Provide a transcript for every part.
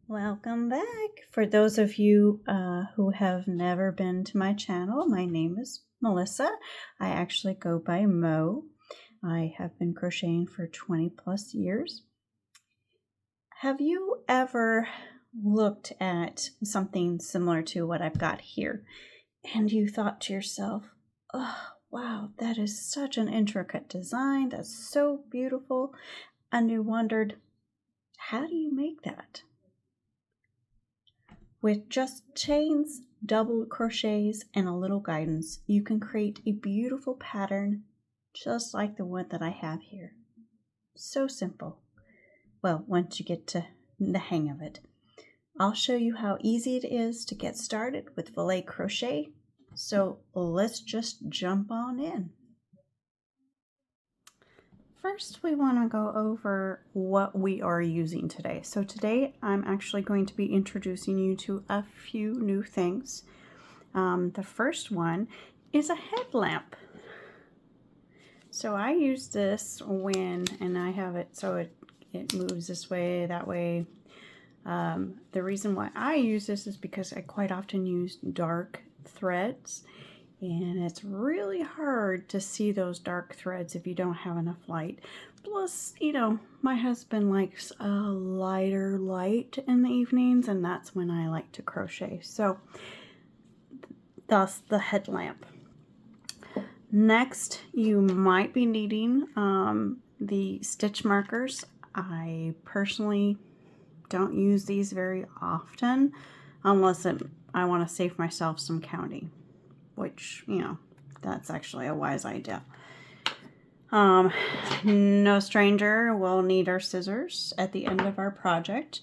Welcome back. For those of you who have never been to my channel, my name is Melissa. I actually go by Mo. I have been crocheting for 20 plus years. Have you ever looked at something similar to what I've got here and you thought to yourself, oh, wow, that is such an intricate design. That's so beautiful. And you wondered, how do you make that? With just chains, double crochets, and a little guidance, you can create a beautiful pattern just like the one that I have here. So simple. Well, once you get to the hang of it. I'll show you how easy it is to get started with filet crochet. So let's just jump on in. First, we want to go over what we are using today. So today, I'm actually going to be introducing you to a few new things. The first one is a headlamp. So I use this and I have it so it moves this way, that way. The reason why I use this is because I quite often use dark threads. And it's really hard to see those dark threads if you don't have enough light. Plus, you know, my husband likes a lighter light in the evenings, and that's when I like to crochet. So, thus the headlamp. Next, you might be needing the stitch markers. I personally don't use these very often unless I want to save myself some counting. Which, you know, that's actually a wise idea. No stranger will need our scissors at the end of our project.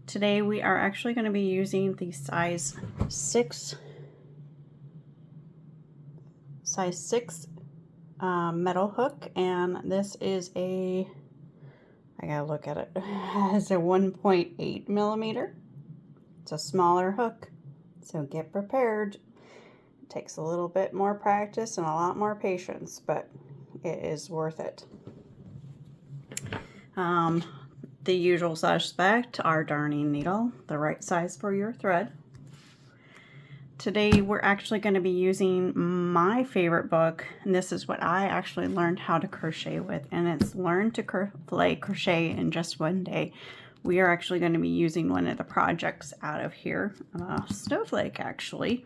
Today we are actually going to be using the size 6 metal hook, and this is I gotta look at it, it's a 1.8 millimeter. It's a smaller hook, so get prepared. Takes a little bit more practice and a lot more patience, but it is worth it. The usual suspect, our darning needle, the right size for your thread. Today we're actually going to be using my favorite book, and this is what I actually learned how to crochet with, and it's Learn to Filet Crochet in Just One Day. We are actually going to be using one of the projects out of here, Snowflake actually.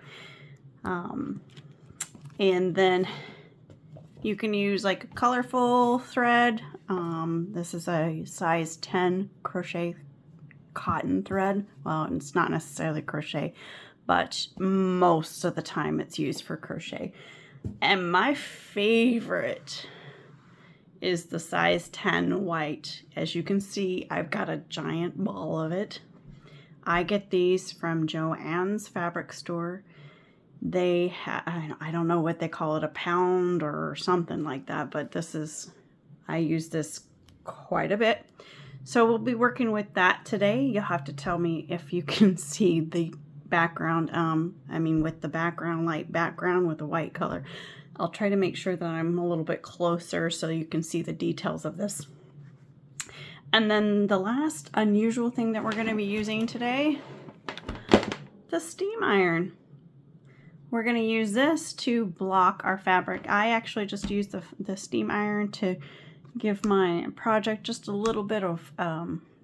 And then you can use like a colorful thread. This is a size 10 crochet cotton thread. Well, it's not necessarily crochet, but most of the time it's used for crochet. And my favorite is the size 10 white. As you can see, I've got a giant ball of it. I get these from Joann's fabric store. They I don't know what they call it, a pound or something like that, but I use this quite a bit. So we'll be working with that today. You'll have to tell me if you can see the background, with the background, light background with the white color. I'll try to make sure that I'm a little bit closer so you can see the details of this. And then the last unusual thing that we're going to be using today, the steam iron. We're going to use this to block our fabric. I actually just use the steam iron to give my project just a little bit of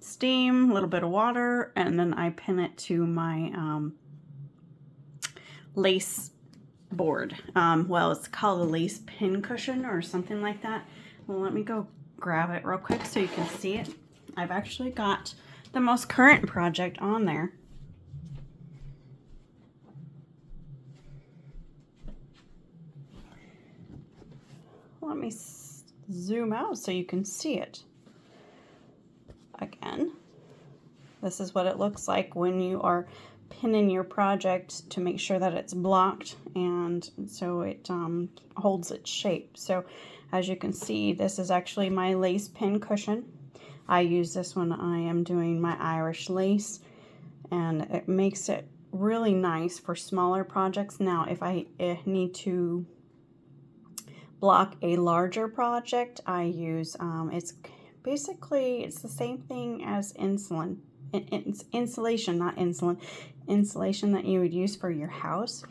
steam, a little bit of water, and then I pin it to my lace board. Well, it's called a lace pin cushion or something like that. Well, let me go grab it real quick so you can see it. I've actually got the most current project on there. Let me zoom out so you can see it. Again, this is what it looks like when you are pinning your project to make sure that it's blocked, and so it holds its shape. So as you can see, this is actually my lace pin cushion. I use this when I am doing my Irish lace, and it makes it really nice for smaller projects. Now, if I need to block a larger project, I use it's the same thing as insulin. it's insulation, not insulin, insulation that you would use for your house.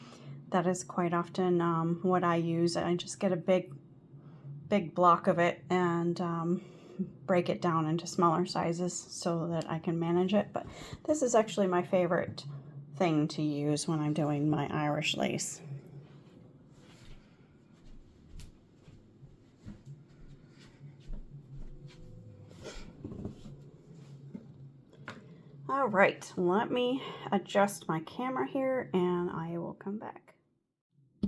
That is quite often what I use. I just get a big block of it and break it down into smaller sizes so that I can manage it. But this is actually my favorite thing to use when I'm doing my Irish lace. All right, let me adjust my camera here and I will come back.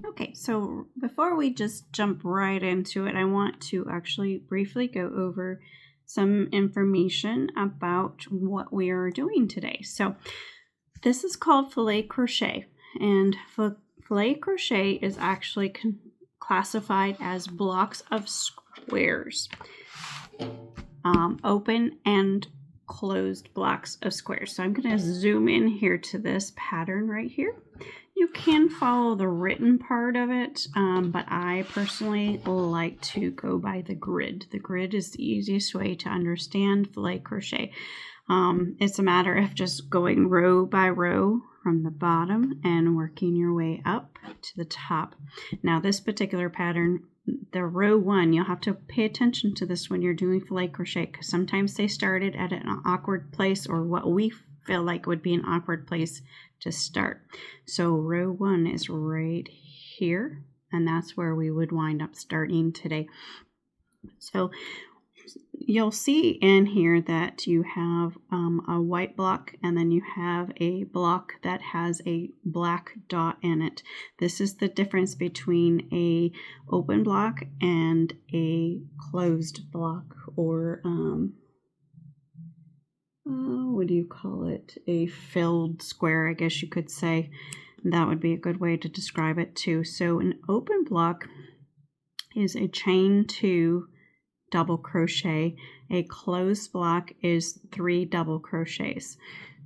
Okay, so before we just jump right into it, I want to actually briefly go over some information about what we are doing today. So this is called filet crochet, and filet crochet is actually classified as blocks of squares, open and closed blocks of squares. So I'm going to zoom in here to this pattern right here. You can follow the written part of it, but I personally like to go by the grid. The grid is the easiest way to understand filet crochet. It's a matter of just going row by row from the bottom and working your way up to the top. Now this particular pattern, the row 1, you'll have to pay attention to this when you're doing filet crochet, because sometimes they started at an awkward place, or what we feel like would be an awkward place to start. So row 1 is right here, and that's where we would wind up starting today. So you'll see in here that you have a white block, and then you have a block that has a black dot in it. This is the difference between a open block and a closed block, or what do you call it? A filled square, I guess you could say. That would be a good way to describe it too. So an open block is a chain 2 double crochet. A closed block is 3 double crochets.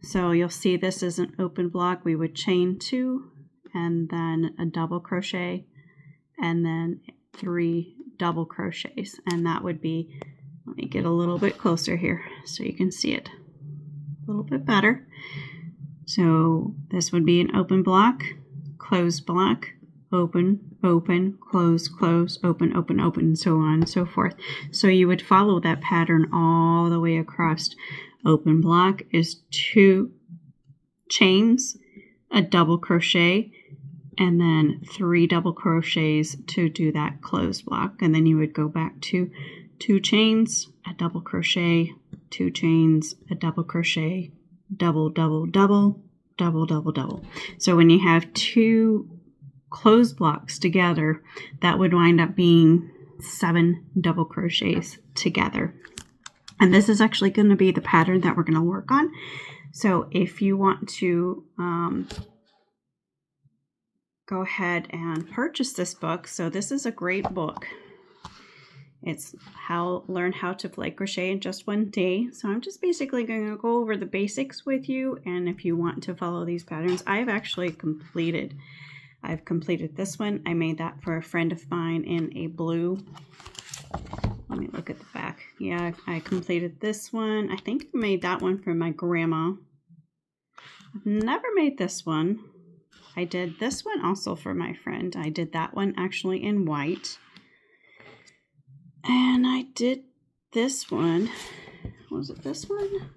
So you'll see this is an open block. We would chain 2 and then a double crochet and then 3 double crochets, and that would be, let me get a little bit closer here so you can see it a little bit better. So this would be an open block, closed block, open, open, close, close, open, open, open, and so on and so forth. So you would follow that pattern all the way across. Open block is 2 chains, a double crochet, and then 3 double crochets to do that closed block. And then you would go back to 2 chains, a double crochet, 2 chains, a double crochet, double, double, double, double, double, double. So when you have 2 closed blocks together, that would wind up being 7 double crochets together. And this is actually going to be the pattern that we're going to work on. So if you want to go ahead and purchase this book, so this is a great book. It's learn how to filet crochet in just one day. So I'm just basically going to go over the basics with you, and if you want to follow these patterns, I've completed this one. I made that for a friend of mine in a blue. Let me look at the back. Yeah, I completed this one. I think I made that one for my grandma. I've never made this one. I did this one also for my friend. I did that one actually in white. And I did this one. Was it this one?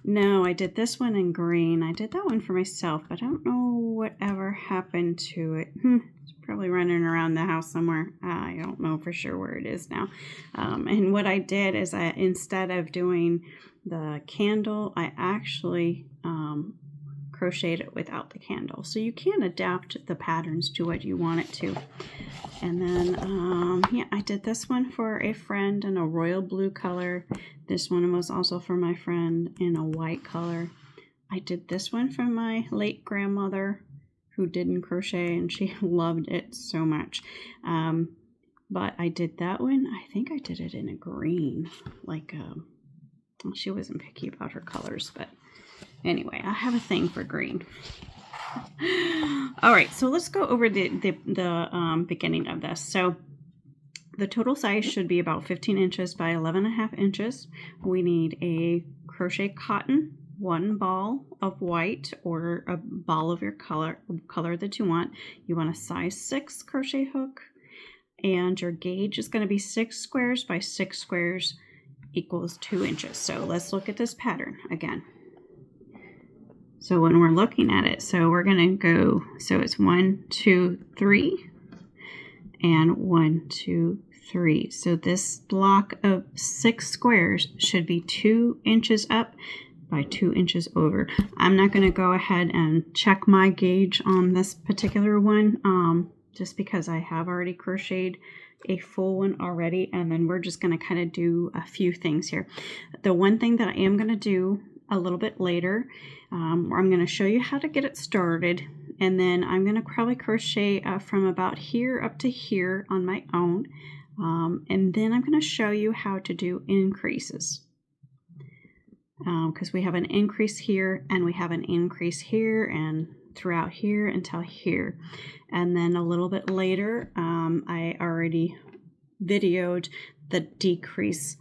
No, I did this one in green. I did that one for myself, but I don't know whatever happened to it. It's probably running around the house somewhere. I don't know for sure where it is now. And what I did is instead of doing the candle, I actually crocheted it without the candle. So you can adapt the patterns to what you want it to. And then, yeah, I did this one for a friend in a royal blue color. This one was also for my friend in a white color. I did this one for my late grandmother who didn't crochet, and she loved it so much. But I did that one, I think I did it in a green. Like, well, she wasn't picky about her colors, but anyway, I have a thing for green. All right, so let's go over the beginning of this. So the total size should be about 15 inches by 11.5 inches. We need a crochet cotton one ball of white or a ball of your color that you want. You want a size 6 crochet hook, and your gauge is going to be 6 squares by 6 squares equals 2 inches. So let's look at this pattern again. So when we're looking at it, so we're going to go, so it's 1, 2, 3, and 1, 2, 3. So this block of 6 squares should be 2 inches up by 2 inches over. I'm not going to go ahead and check my gauge on this particular one, just because I have already crocheted a full one already, and then we're just going to kind of do a few things here. The one thing that I am going to do a little bit later, where I'm going to show you how to get it started, and then I'm going to probably crochet from about here up to here on my own, and then I'm going to show you how to do increases, because we have an increase here and we have an increase here and throughout here until here. And then a little bit later, I already videoed the decreases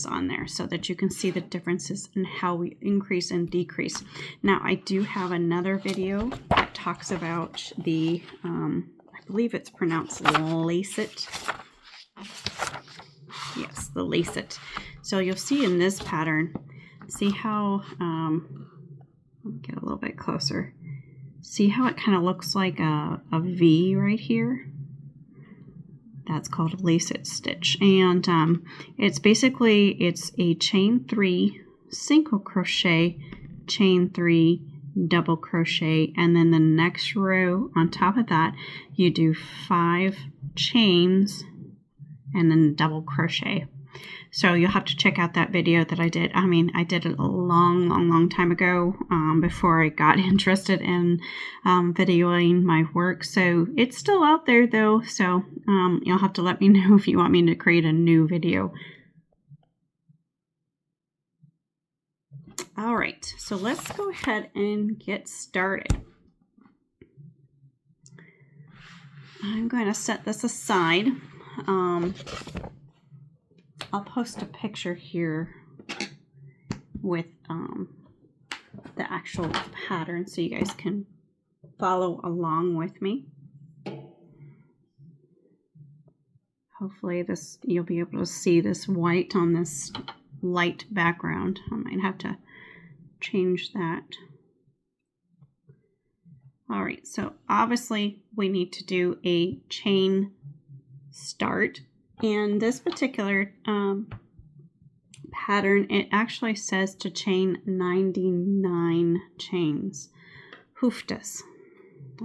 on there so that you can see the differences in how we increase and decrease. Now I do have another video that talks about the, I believe it's pronounced lace-it. Yes, the lace-it. So you'll see in this pattern, see how, let me get a little bit closer. See how it kind of looks like a V right here? That's called a lace-it stitch. And it's basically, it's a chain 3, single crochet, chain 3, double crochet, and then the next row on top of that, you do 5 chains and then double crochet. So you'll have to check out that video that I did. I mean, I did it a long time ago, before I got interested in videoing my work. So it's still out there though. So you'll have to let me know if you want me to create a new video. All right, so let's go ahead and get started. I'm going to set this aside. I'll post a picture here with the actual pattern so you guys can follow along with me. Hopefully you'll be able to see this white on this light background. I might have to change that. All right, so obviously we need to do a chain start. And this particular pattern, it actually says to chain 99 chains. Hoofdas.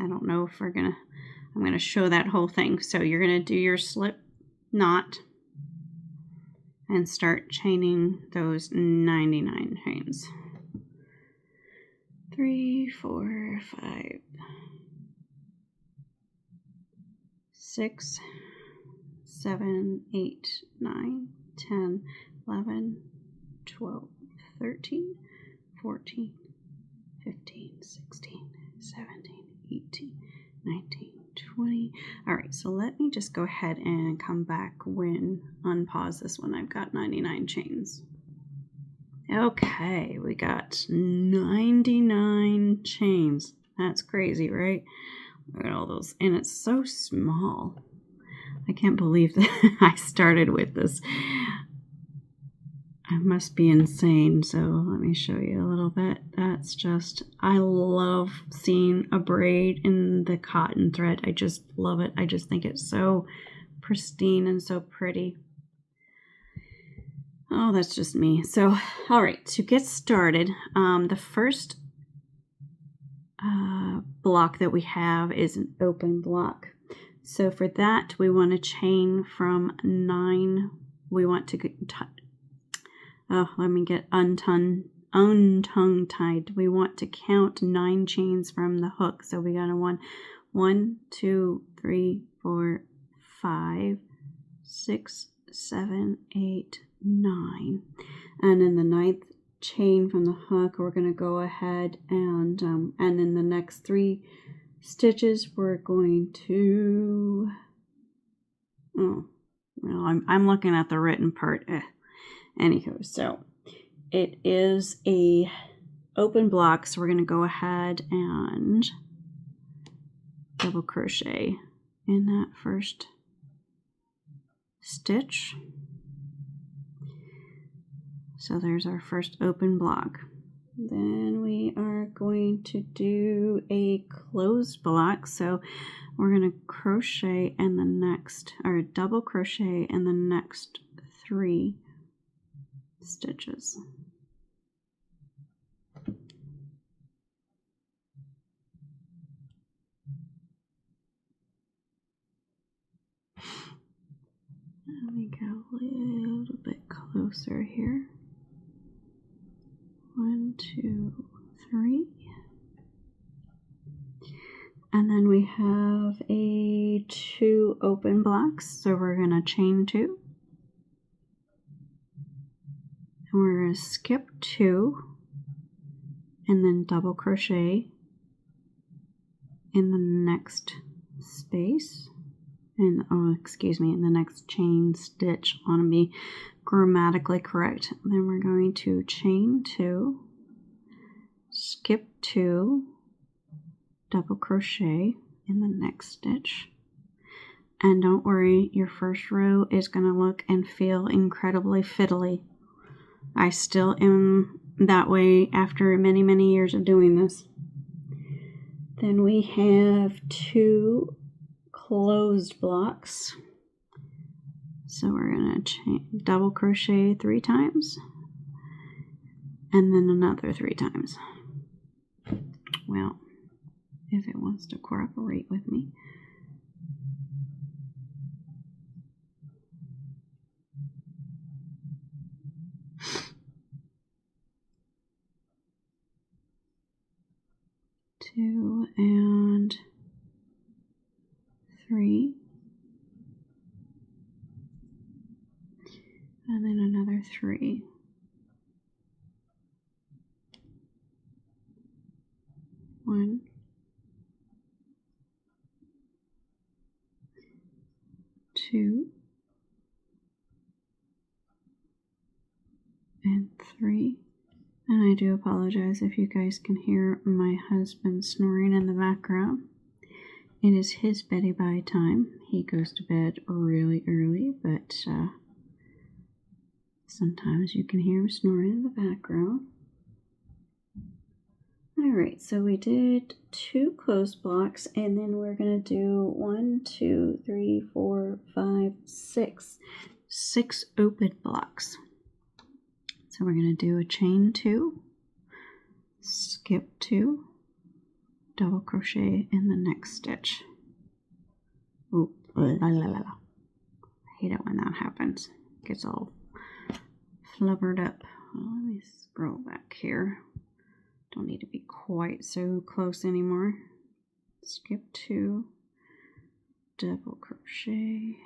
I don't know if I'm gonna show that whole thing. So you're gonna do your slip knot and start chaining those 99 chains. 3, 4, 5, 6, 7, 8, 9, 10, 11, 12, 13, 14, 15, 16, 17, 18, 19, 20. All right, so let me just go ahead and come back unpause this when I've got 99 chains. Okay, we got 99 chains. That's crazy, right? Look at all those, and it's so small. I can't believe that I started with this. I must be insane. So let me show you a little bit. That's just, I love seeing a braid in the cotton thread. I just love it. I just think it's so pristine and so pretty. Oh, that's just me. So, all right, to get started, the first block that we have is an open block. So for that, we want to chain from 9. We want to get, let me get untongue tied. We want to count 9 chains from the hook. So we got a 1, 2, 3, 4, 5, 6, 7, 8, 9. And in the 9th chain from the hook, we're going to go ahead and in the next 3 stitches we're going to, I'm looking at the written part. Anywho, so it is a open block, so we're going to go ahead and double crochet in that first stitch. So there's our first open block. Then we are going to do a closed block. So we're going to crochet in the next, or double crochet in the next 3 stitches. Let me go a little bit closer here. 1, 2, 3. And then we have a 2 open blocks. So we're going to chain 2. And we're going to skip 2 and then double crochet in the next space. And in the next chain stitch. I want to be grammatically correct. Then we're going to chain 2, skip 2, double crochet in the next stitch. And don't worry, your first row is going to look and feel incredibly fiddly. I still am that way after many, many years of doing this. Then we have 2 closed blocks. So we're going to double crochet 3 times and then another 3 times. Well, if it wants to cooperate with me. Two and 3. And then another 3. One, 2, and 3. And I do apologize if you guys can hear my husband snoring in the background. It is his beddy-bye time. He goes to bed really early, but sometimes you can hear him snoring in the background. Alright, so we did 2 closed blocks, and then we're going to do 1, 2, 3, 4, 5, 6. 6 open blocks. So we're going to do a chain 2, skip 2, double crochet in the next stitch. Ooh, la la la la. I hate it when that happens. It gets all flubbered up. Well, let me scroll back here. Don't need to be quite so close anymore. Skip 2, double crochet.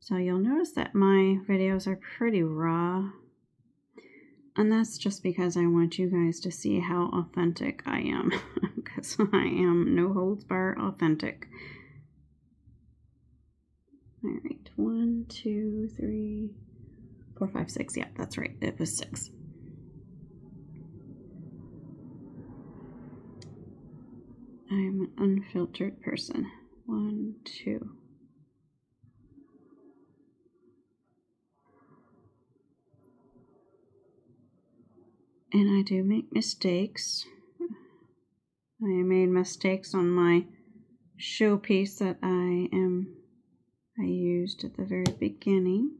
So you'll notice that my videos are pretty raw. And that's just because I want you guys to see how authentic I am. Because I am no holds barred authentic. Alright, 1, 2, 3, 4, 5, 6. Yeah, that's right. It was 6. I'm an unfiltered person. 1, 2. And I do make mistakes. I made mistakes on my showpiece that I used at the very beginning.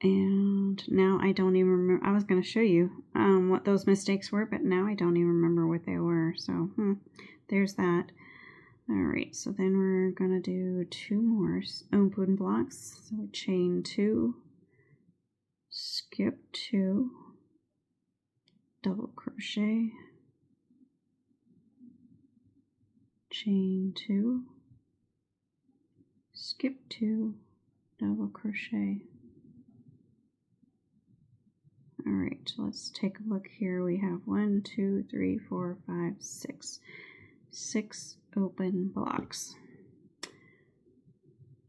And now I don't even remember. I was going to show you what those mistakes were, but now I don't even remember what they were. So there's that. Alright, so then we're going to do 2 more open blocks. So chain 2, skip 2, double crochet, chain 2, skip 2, double crochet. Alright, let's take a look here. We have 1, 2, 3, 4, 5, 6. 6 open blocks.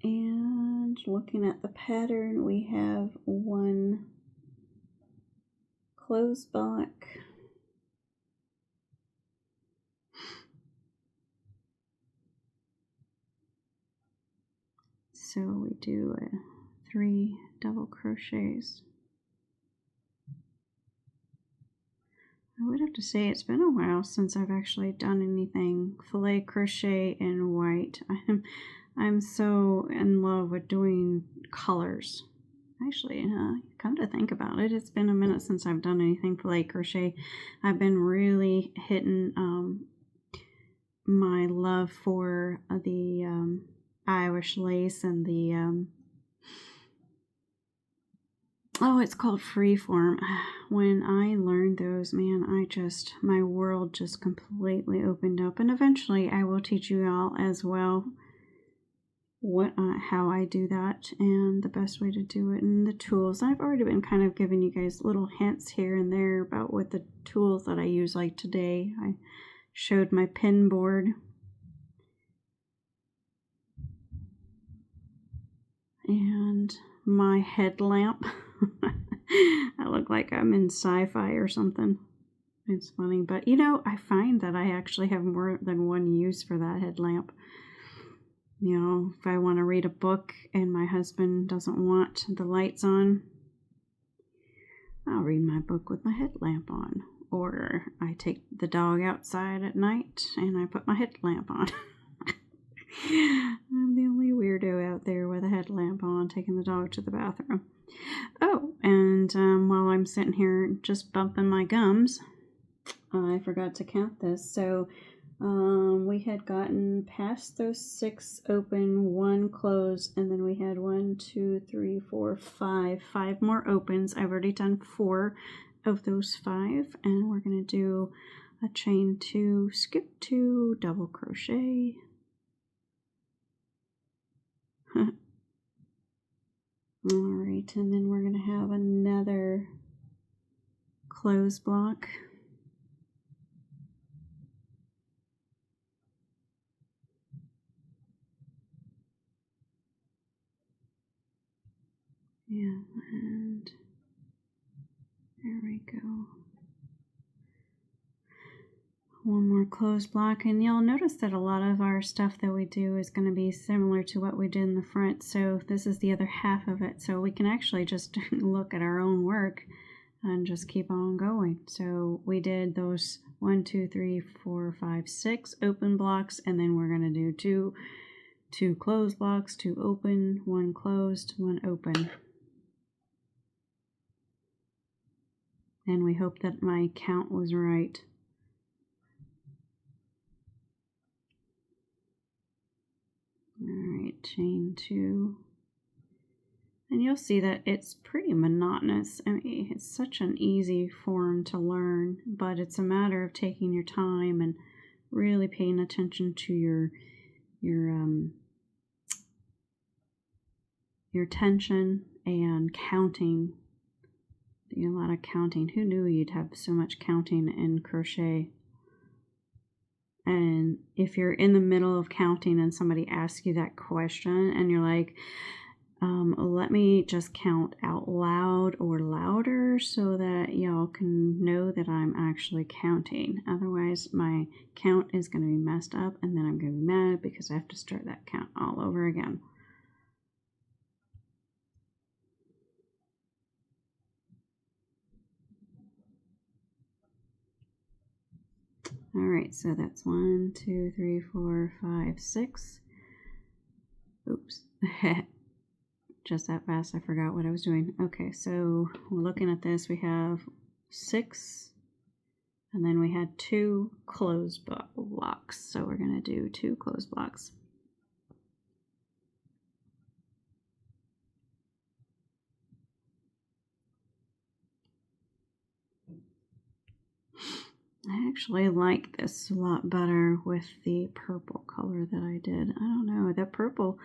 And looking at the pattern, we have one close block, so we do 3 double crochets. I would have to say it's been a while since I've actually done anything filet crochet in white. I'm so in love with doing colors. Actually, come to think about it, it's been a minute since I've done anything filet crochet. I've been really hitting my love for the Irish lace and the oh, it's called Freeform. When I learned those, man, my world just completely opened up. And eventually I will teach you all as well how I do that and the best way to do it and the tools. I've already been kind of giving you guys little hints here and there about what the tools that I use. Like today, I showed my pin board. And my headlamp. I look like I'm in sci-fi or something. It's funny, but you know, I find that I actually have more than one use for that headlamp. You know, if I want to read a book and my husband doesn't want the lights on, I'll read my book with my headlamp on. Or I take the dog outside at night and I put my headlamp on. I'm the only weirdo out there with a headlamp on, taking the dog to the bathroom. Oh, and while I'm sitting here just bumping my gums, I forgot to count this. So we had gotten past those 6 open, 1 closed, and then we had 1, 2, 3, 4, 5 more opens. I've already done 4 of those 5, and we're going to do a chain 2, skip 2, double crochet. Alright, and then we're going to have another close block. Yeah, and there we go. One more close block, and you'll notice that a lot of our stuff that we do is going to be similar to what we did in the front. So this is the other half of it, so we can actually just look at our own work and just keep on going. So we did those 1, 2, 3, 4, 5, 6 open blocks, and then we're going to do two closed blocks, 2 open, 1 closed, 1 open. And we hope that my count was right. Alright, chain 2. And you'll see that it's pretty monotonous. I mean, it's such an easy form to learn, but it's a matter of taking your time and really paying attention to your tension and counting. A lot of counting. Who knew you'd have so much counting in crochet? And if you're in the middle of counting and somebody asks you that question and you're like, let me just count out loud or louder so that y'all can know that I'm actually counting. Otherwise, my count is going to be messed up and then I'm going to be mad because I have to start that count all over again. Alright, so that's 1, 2, 3, 4, 5, 6. Oops. Just that fast, I forgot what I was doing. Okay, so we're looking at this. We have 6, and then we had 2 closed blocks. So we're going to do 2 closed blocks. I actually like this a lot better with the purple color that I did. I don't know, that purple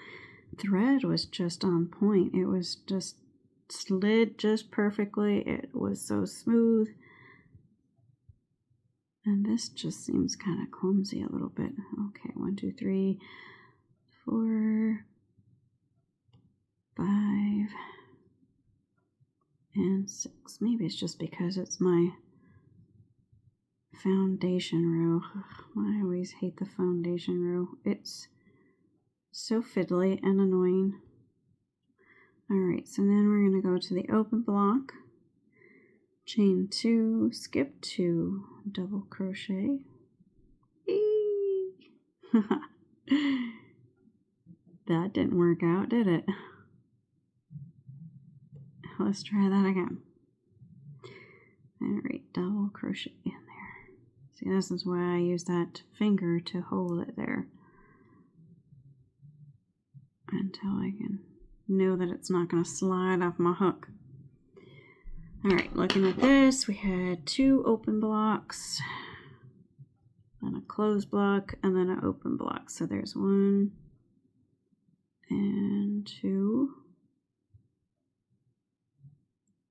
thread was just on point. It was just slid just perfectly. It was so smooth. And this just seems kind of clumsy a little bit. Okay, 1, 2, 3, 4, 5 and 6. Maybe it's just because it's my foundation row. I always hate the foundation row. It's so fiddly and annoying. Alright, so then we're going to go to the open block, chain 2, skip 2, double crochet. That didn't work out, did it? Let's try that again. Alright, double crochet in there. See, this is why I use that finger to hold it there until I can know that it's not going to slide off my hook. Alright, looking at this, we had 2 open blocks, then a closed block, and then an open block. So there's 1 and 2.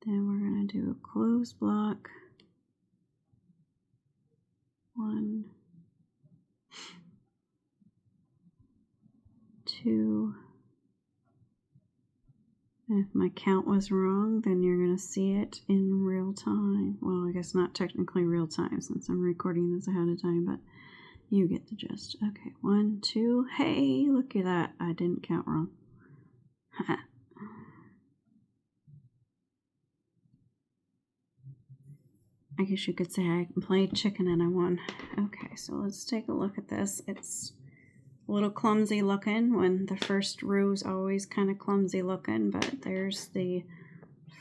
Then we're going to do a closed block, 1, 2. And if my count was wrong, then you're going to see it in real time. Well, I guess not technically real time since I'm recording this ahead of time, but you get the gist. Okay, 1, 2. Hey, look at that. I didn't count wrong. I guess you could say I played chicken and I won. Okay, so let's take a look at this. It's a little clumsy looking when the first row is always kind of clumsy looking, but there's the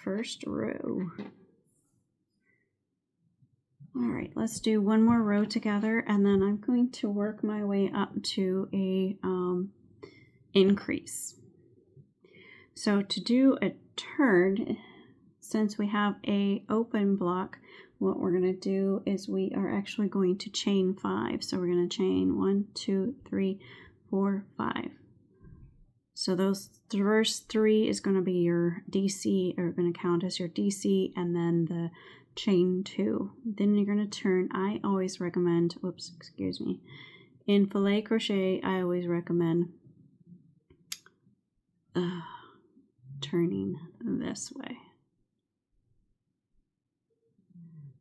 first row. Alright, let's do one more row together and then I'm going to work my way up to a increase. So to do a turn, since we have a open block, what we're going to do is we are actually going to chain 5. So we're going to chain 1, 2, 3, 4, 5. So those first 3 is going to be your DC, or going to count as your DC, and then the chain 2. Then you're going to turn. I always recommend, whoops, excuse me. In filet crochet, I always recommend turning this way.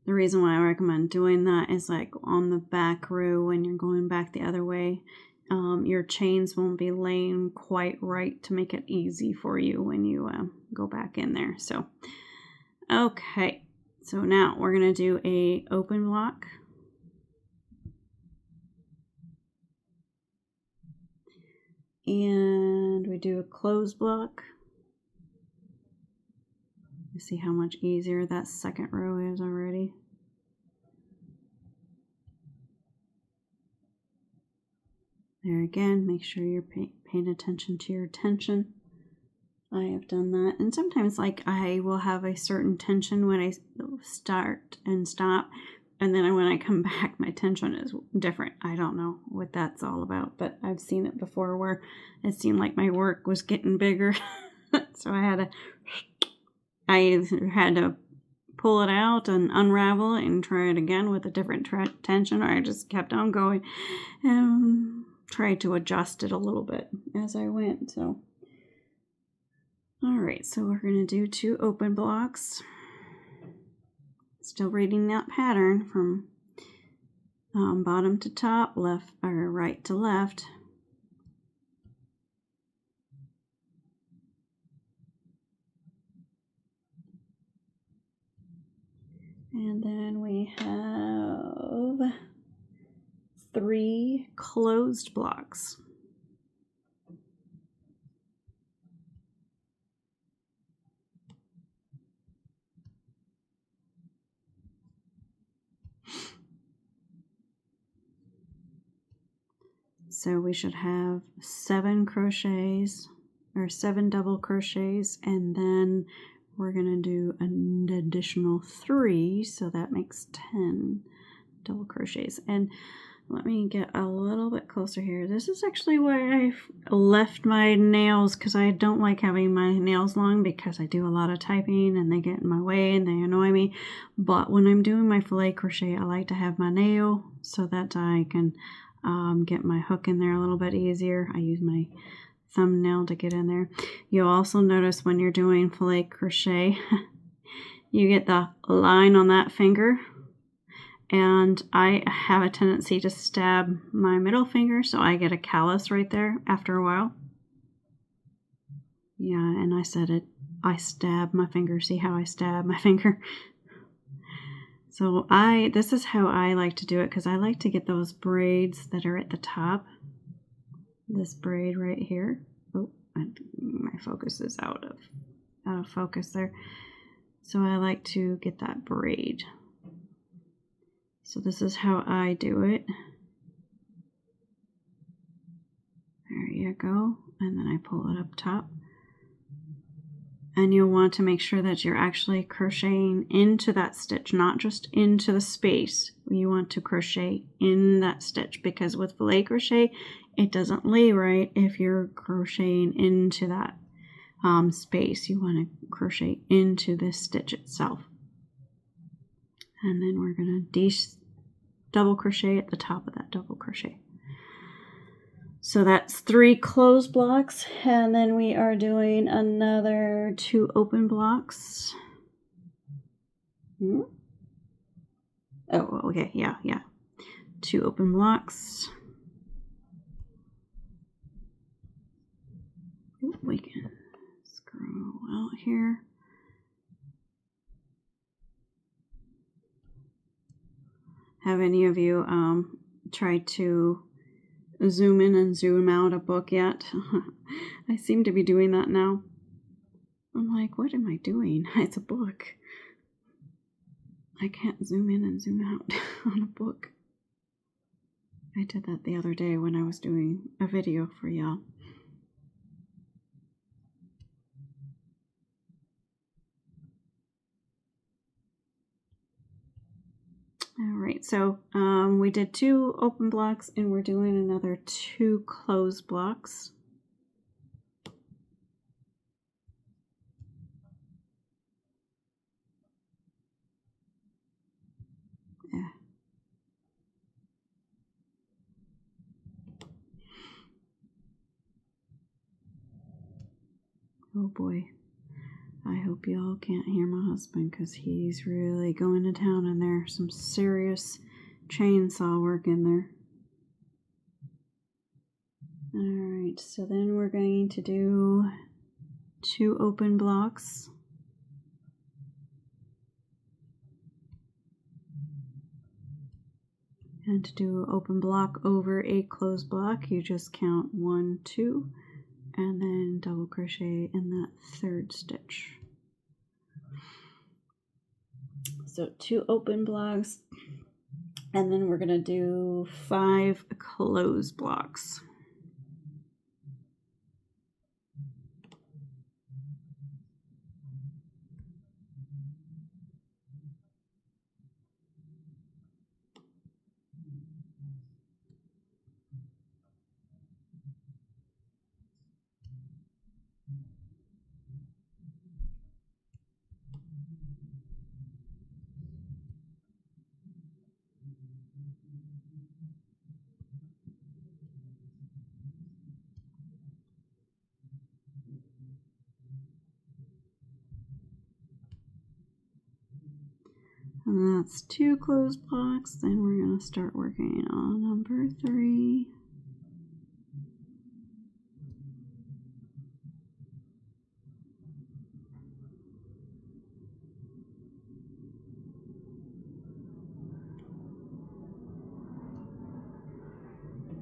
The reason why I recommend doing that is like on the back row when you're going back the other way, your chains won't be laying quite right to make it easy for you when you go back in there. So, okay, so now we're going to do a open block. And we do a closed block. You see how much easier that second row is already. There again, make sure you're paying attention to your tension. I have done that. And sometimes like I will have a certain tension when I start and stop. And then when I come back, my tension is different. I don't know what that's all about, but I've seen it before where it seemed like my work was getting bigger. So I had to pull it out and unravel it and try it again with a different tension, or I just kept on going and tried to adjust it a little bit as I went. So, all right, so we're going to do 2 open blocks. Still reading that pattern from bottom to top, left or right to left. And then we have 3 closed blocks. So we should have 7 crochets or 7 double crochets, and then we're going to do an additional 3, so that makes 10 double crochets. And let me get a little bit closer here. This is actually why I've left my nails, because I don't like having my nails long because I do a lot of typing and they get in my way and they annoy me. But when I'm doing my filet crochet, I like to have my nail so that I can get my hook in there a little bit easier. I use my thumbnail to get in there. You'll also notice when you're doing filet crochet, you get the line on that finger. And I have a tendency to stab my middle finger, so I get a callus right there after a while. Yeah, and I said it. I stab my finger. See how I stab my finger? So this is how I like to do it, because I like to get those braids that are at the top. This braid right here. Oh, my focus is out of focus there. So I like to get that braid. So this is how I do it. There you go. And then I pull it up top. And you'll want to make sure that you're actually crocheting into that stitch, not just into the space. You want to crochet in that stitch, because with filet crochet, it doesn't lay right if you're crocheting into that space. You want to crochet into this stitch itself. And then we're going to double crochet at the top of that double crochet. So that's 3 closed blocks, and then we are doing another 2 open blocks. Oh, okay, yeah. 2 open blocks. We can scroll out here. Have any of you tried to zoom in and zoom out a book yet? I seem to be doing that now. I'm like, what am I doing? It's a book. I can't zoom in and zoom out on a book. I did that the other day when I was doing a video for y'all. Alright, so we did 2 open blocks, and we're doing another 2 closed blocks. Yeah. Oh boy. I hope y'all can't hear my husband, because he's really going to town in there. Some serious chainsaw work in there. Alright, so then we're going to do 2 open blocks. And to do an open block over a closed block, you just count 1, 2, and then double crochet in that 3rd stitch. So 2 open blocks, and then we're going to do 5 closed blocks. And that's 2 closed blocks. Then we're going to start working on number 3.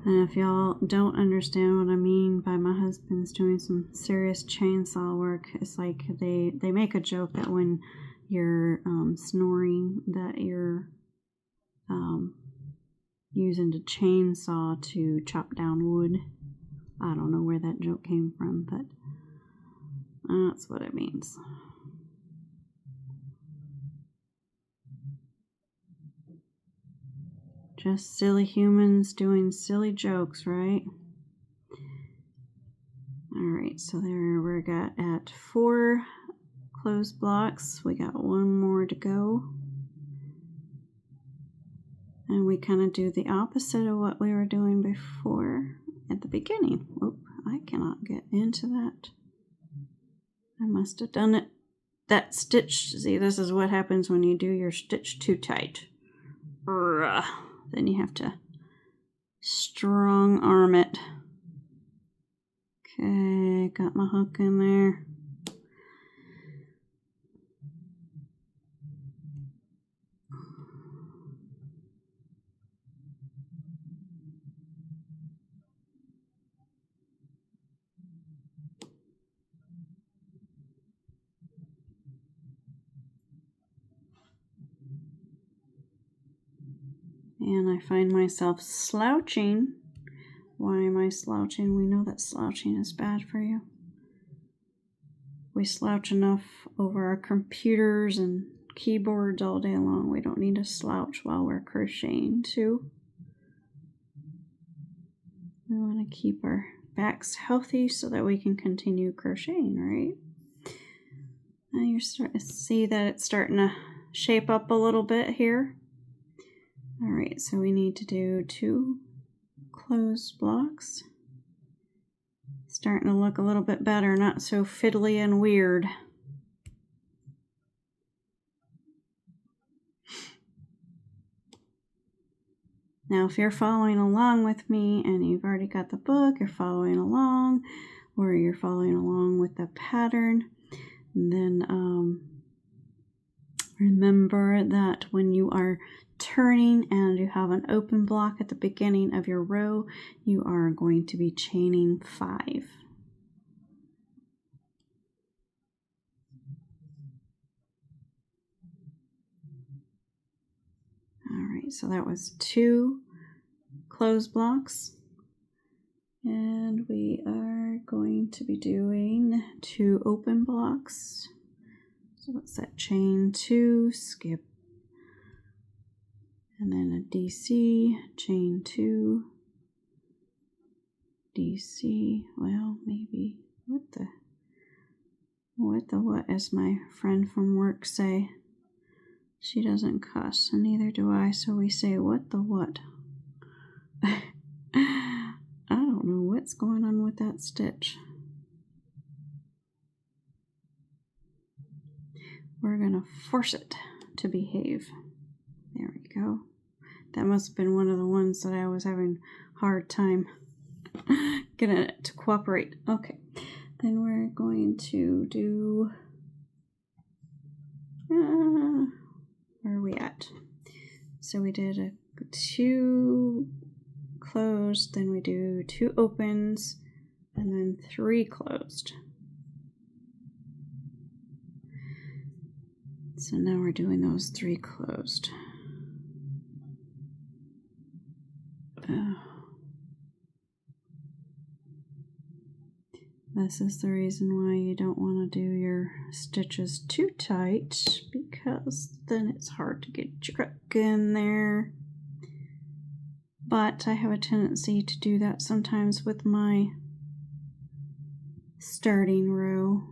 And if y'all don't understand what I mean by my husband's doing some serious chainsaw work, it's like they make a joke that when you're snoring, that you're using the chainsaw to chop down wood. I don't know where that joke came from, but that's what it means. Just silly humans doing silly jokes, right? Alright, so there we got at 4 closed blocks. We got 1 more to go. And we kind of do the opposite of what we were doing before. at the beginning. Oh, I cannot get into that. I must have done it. That stitch, see, this is what happens when you do your stitch too tight. Then you have to strong arm it. Okay, got my hook in there. And I find myself slouching. Why am I slouching? We know that slouching is bad for you. We slouch enough over our computers and keyboards all day long. We don't need to slouch while we're crocheting too. We want to keep our backs healthy so that we can continue crocheting, right? Now you're starting to see that it's starting to shape up a little bit here. All right, so we need to do 2 closed blocks. Starting to look a little bit better, not so fiddly and weird. Now, if you're following along with me and you've already got the book, you're following along, or you're following along with the pattern, then remember that when you are turning and you have an open block at the beginning of your row, you are going to be chaining 5. All right, so that was 2 closed blocks, and we are going to be doing 2 open blocks. So what's that? Chain 2, skip, and then a DC, chain 2, DC, well, maybe, what as my friend from work say. She doesn't cuss, and neither do I, so we say, what the what? I don't know what's going on with that stitch. We're gonna force it to behave. There we go. That must have been one of the ones that I was having a hard time getting it to cooperate. Okay, then we're going to do, where are we at? So we did 2 closed, then we do 2 opens, and then 3 closed. So now we're doing those 3 closed. This is the reason why you don't want to do your stitches too tight, because then it's hard to get your hook in there. But I have a tendency to do that sometimes with my starting row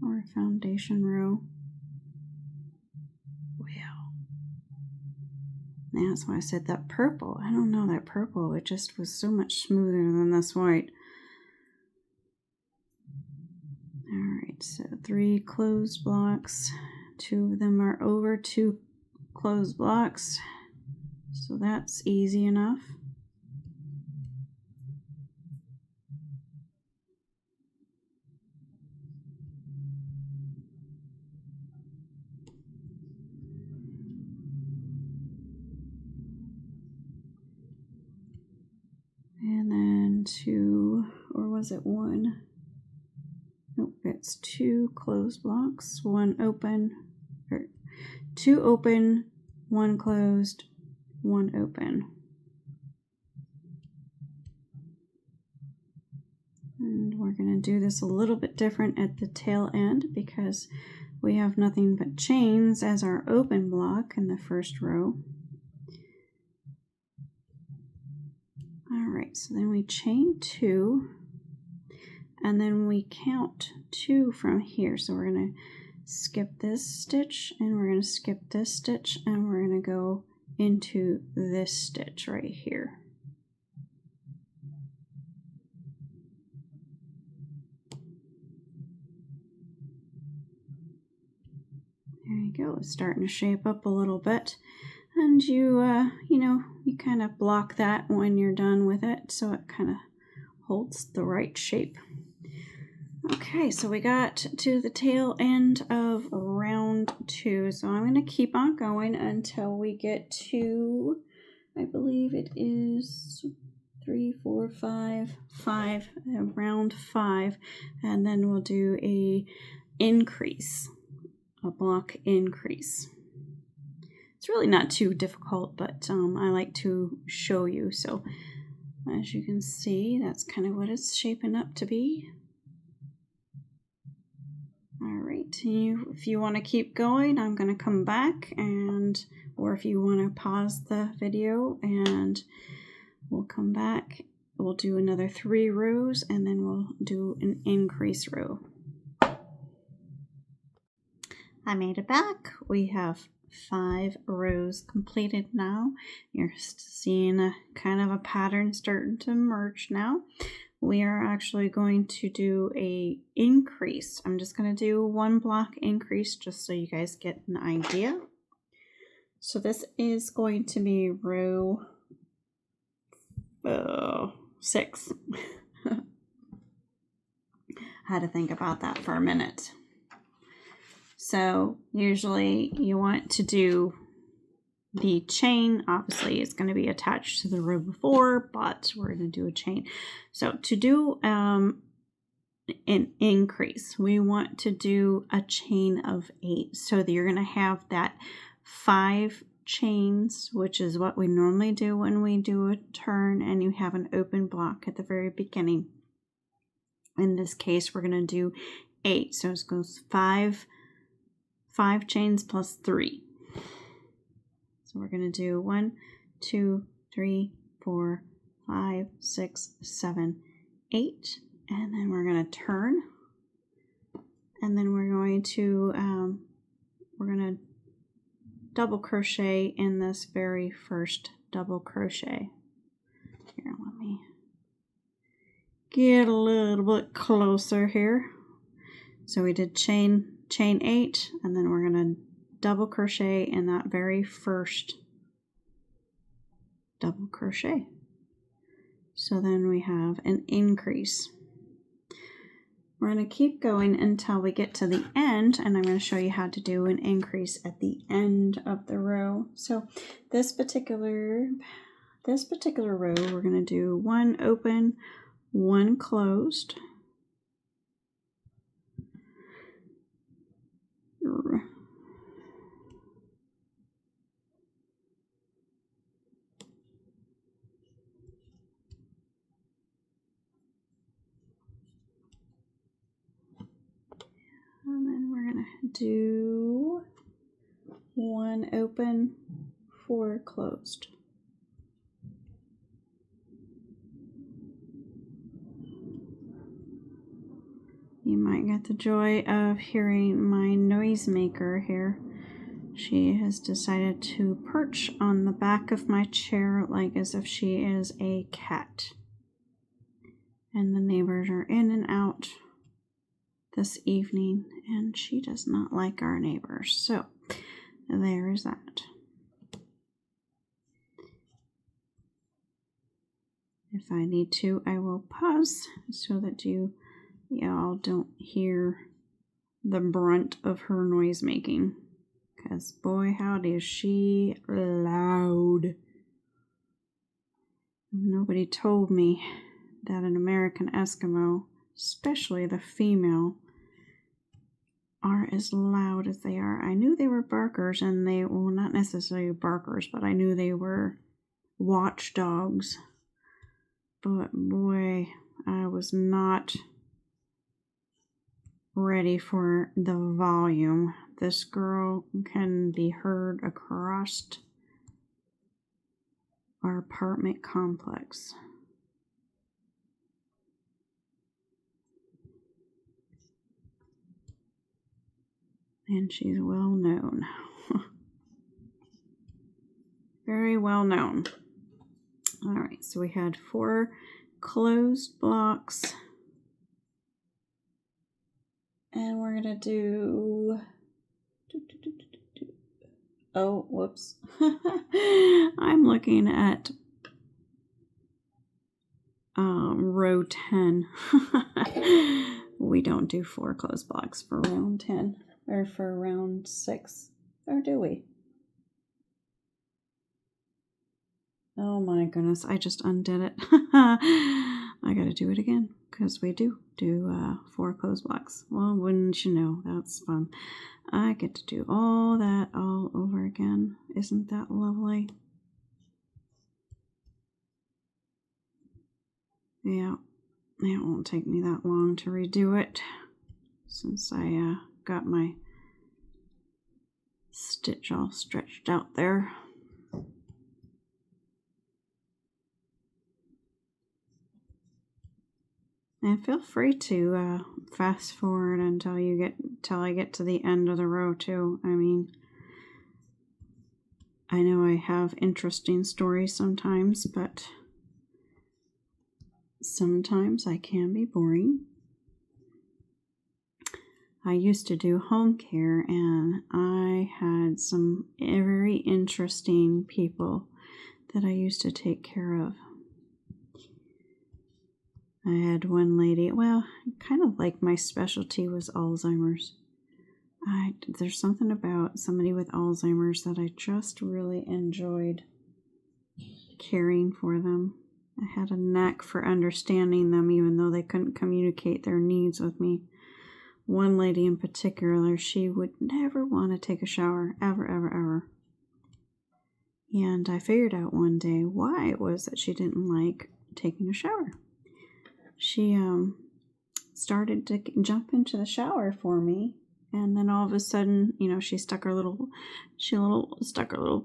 or foundation row. Wow. That's why I said that purple. I don't know, that purple, it just was so much smoother than this white. Alright, so 3 closed blocks. 2 of them are over 2 closed blocks. So that's easy enough. And then 2, or was it 1? Nope, it's 2 closed blocks, 1 open, or 2 open, 1 closed, 1 open. And we're going to do this a little bit different at the tail end because we have nothing but chains as our open block in the first row. Alright, so then we chain 2, and then we count 2 from here. So we're going to skip this stitch, and we're going to skip this stitch, and we're going to go into this stitch right here. you go. It's starting to shape up a little bit. And you kind of block that when you're done with it so it kind of holds the right shape. Okay, so we got to the tail end of round 2. So I'm going to keep on going until we get to, I believe it is 3, 4, 5, round 5. And then we'll do a block increase. It's really not too difficult, but I like to show you. So as you can see, that's kind of what it's shaping up to be. All right, if you want to keep going, I'm going to come back, or if you want to pause the video and we'll come back, we'll do another 3 rows and then we'll do an increase row. I made it back. We have 5 rows completed now. You're seeing a kind of a pattern starting to emerge now. We are actually going to do a increase. I'm just going to do 1 block increase just so you guys get an idea. So this is going to be row 6. I had to think about that for a minute. So usually you want to do the chain. Obviously it's going to be attached to the row before, but we're going to do a chain. So to do an increase, we want to do a chain of 8, so that you're going to have that 5 chains, which is what we normally do when we do a turn and you have an open block at the very beginning. In this case we're going to do 8, so it goes 5 chains plus 3. So we're going to do 1, 2, 3, 4, 5, 6, 7, 8, and then we're going to turn, and then we're going to double crochet in this very first double crochet. Here, let me get a little bit closer here. So we did chain 8, and then we're going to double crochet in that very first double crochet. So then we have an increase. We're going to keep going until we get to the end, and I'm going to show you how to do an increase at the end of the row. So this particular row, we're going to do 1 open, 1 closed. And then we're going to do 1 open, 4 closed. You might get the joy of hearing my noisemaker here. She has decided to perch on the back of my chair like as if she is a cat. And the neighbors are in and out this evening, and she does not like our neighbors. So there is that. If I need to, I will pause so that y'all don't hear the brunt of her noise making, because boy howdy is she loud. Nobody told me that an American Eskimo, especially the female, are as loud as they are. I knew they were barkers, and well, not necessarily barkers, but I knew they were watchdogs. But boy, I was not ready for the volume. This girl can be heard across our apartment complex. And she's well known. Very well known. All right, so we had 4 closed blocks. And we're going to do Oh, whoops. I'm looking at row 10. We don't do 4 closed blocks for round 10 or for round 6, or do we? Oh my goodness, I just undid it. I gotta do it again because we do 4 closed blocks. Well, wouldn't you know, that's fun. I get to do all that all over again. Isn't that lovely? Yeah, it won't take me that long to redo it since I got my stitch all stretched out there. And feel free to fast forward until I get to the end of the row too. I mean, I know I have interesting stories sometimes, but sometimes I can be boring. I used to do home care, and I had some very interesting people that I used to take care of. I had one lady, well, kind of like my specialty was Alzheimer's. There's something about somebody with Alzheimer's that I just really enjoyed caring for them. I had a knack for understanding them even though they couldn't communicate their needs with me. One lady in particular, she would never want to take a shower, ever, ever, ever. And I figured out one day why it was that she didn't like taking a shower. She started to jump into the shower for me, and then all of a sudden, you know, she stuck her little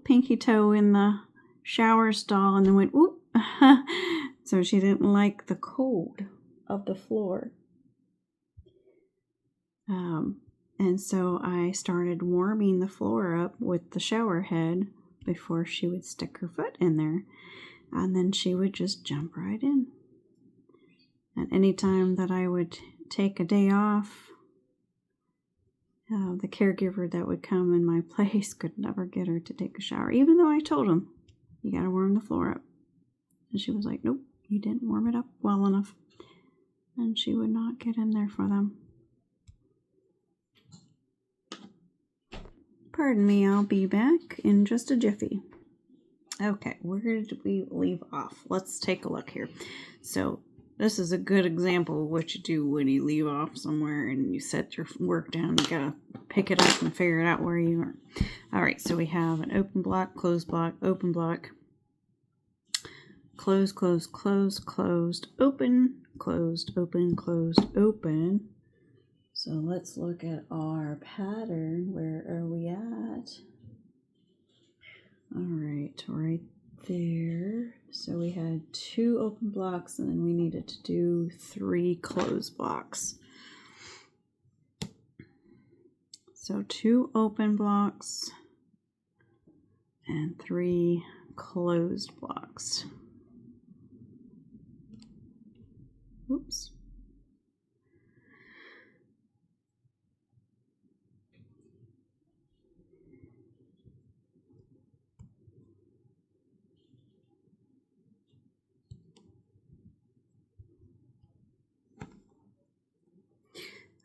pinky toe in the shower stall and then went whoop. So she didn't like the cold of the floor. And so I started warming the floor up with the shower head before she would stick her foot in there, and then she would just jump right in. And anytime that I would take a day off, the caregiver that would come in my place could never get her to take a shower, even though I told him, you gotta warm the floor up. And she was like, nope, you didn't warm it up well enough. And she would not get in there for them. Pardon me, I'll be back in just a jiffy. Okay, where did we leave off? Let's take a look here. So this is a good example of what you do when you leave off somewhere and you set your work down. You gotta pick it up and figure it out where you are. All right, so we have an open block, closed block, open block, close, close, close, closed, open, closed, open, closed, open. So let's look at our pattern. Where are we at? All right, right there. So we had 2 open blocks and then we needed to do 3 closed blocks. So 2 open blocks and 3 closed blocks. Oops.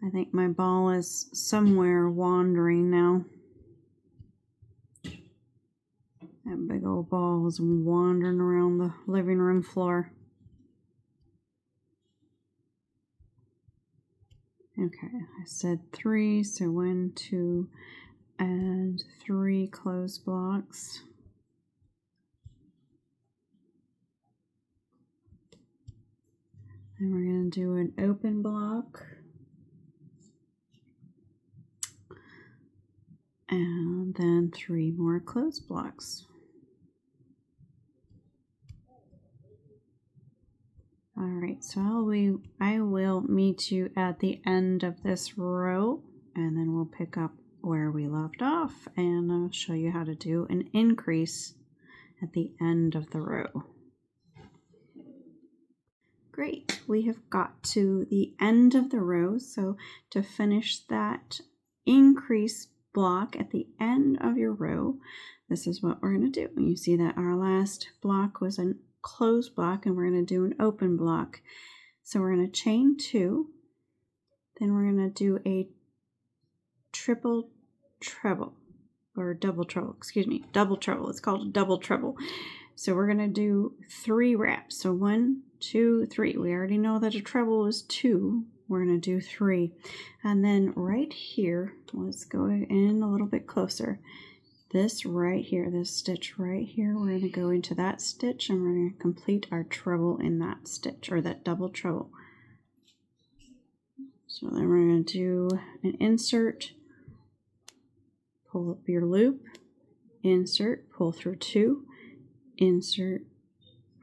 I think my ball is somewhere wandering now. That big old ball is wandering around the living room floor. Okay, I said 3, so 1, 2, and 3 closed blocks. And we're going to do an open block. And then 3 more closed blocks. All right, so I will meet you at the end of this row, and then we'll pick up where we left off, and I'll show you how to do an increase at the end of the row. Great, we have got to the end of the row, so to finish that increase block at the end of your row, this is what we're going to do. You see that our last block was a closed block, and we're going to do an open block. So we're going to chain 2, then we're going to do a triple treble, or double treble, excuse me, double treble. It's called a double treble. So we're going to do 3 wraps. So 1, 2, 3. We already know that a treble is 2. We're going to do 3. And then right here, let's go in a little bit closer. This right here, this stitch right here, we're going to go into that stitch, and we're going to complete our treble in that stitch, or that double treble. So then we're going to do an insert, pull up your loop, insert, pull through 2, insert,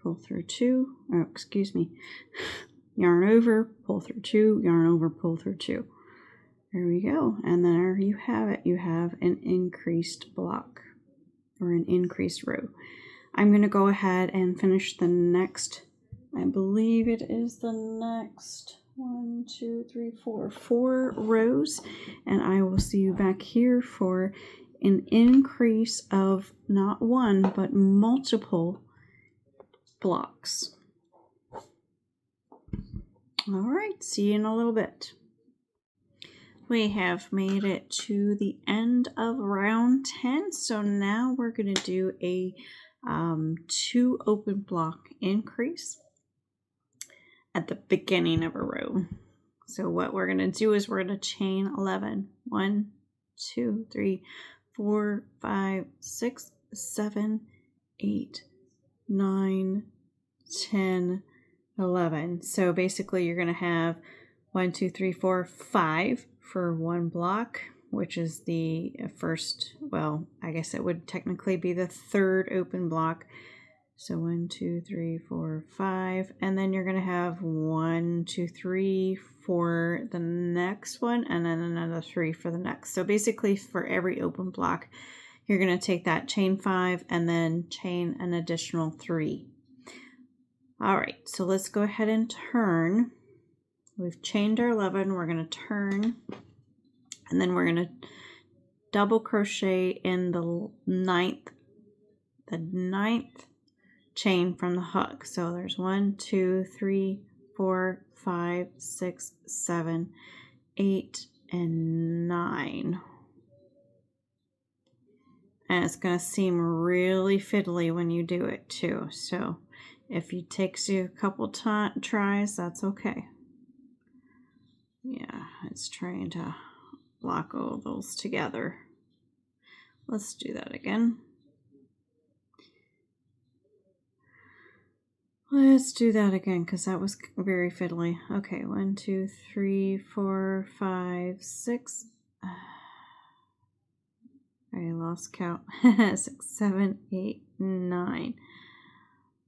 pull through 2, oh, excuse me, yarn over, pull through 2, yarn over, pull through 2. There we go. And there you have it. You have an increased block, or an increased row. I'm going to go ahead and finish the next, I believe it is the next 1, 2, 3, 4 rows, and I will see you back here for an increase of not one but multiple blocks. All right, see you in a little bit. We have made it to the end of round 10, so now we're going to do a 2 open block increase at the beginning of a row. So what we're going to do is we're going to chain 11. 1, 2, 3, 4, 5, 6, 7, 8, 9, 10, 11. So basically you're going to have 1, 2, 3, 4, 5 for one block, which is the first, well, I guess it would technically be the 3rd open block. So 1, 2, 3, 4, 5, and then you're going to have 1, 2, 3 for the next one, and then another 3 for the next. So basically for every open block, you're going to take that chain 5 and then chain an additional 3. All right, so let's go ahead and turn. We've chained our 11, we're going to turn, and then we're going to double crochet in the ninth chain from the hook. So there's 1, 2, 3, 4, 5, 6, 7, 8, and 9. And it's going to seem really fiddly when you do it too. So if it takes you a couple tries, that's okay. Yeah, it's trying to lock all those together. Let's do that again. Let's do that again because that was very fiddly. Okay, 1, 2, 3, 4, 5, 6. I lost count. 6, 7, 8, 9.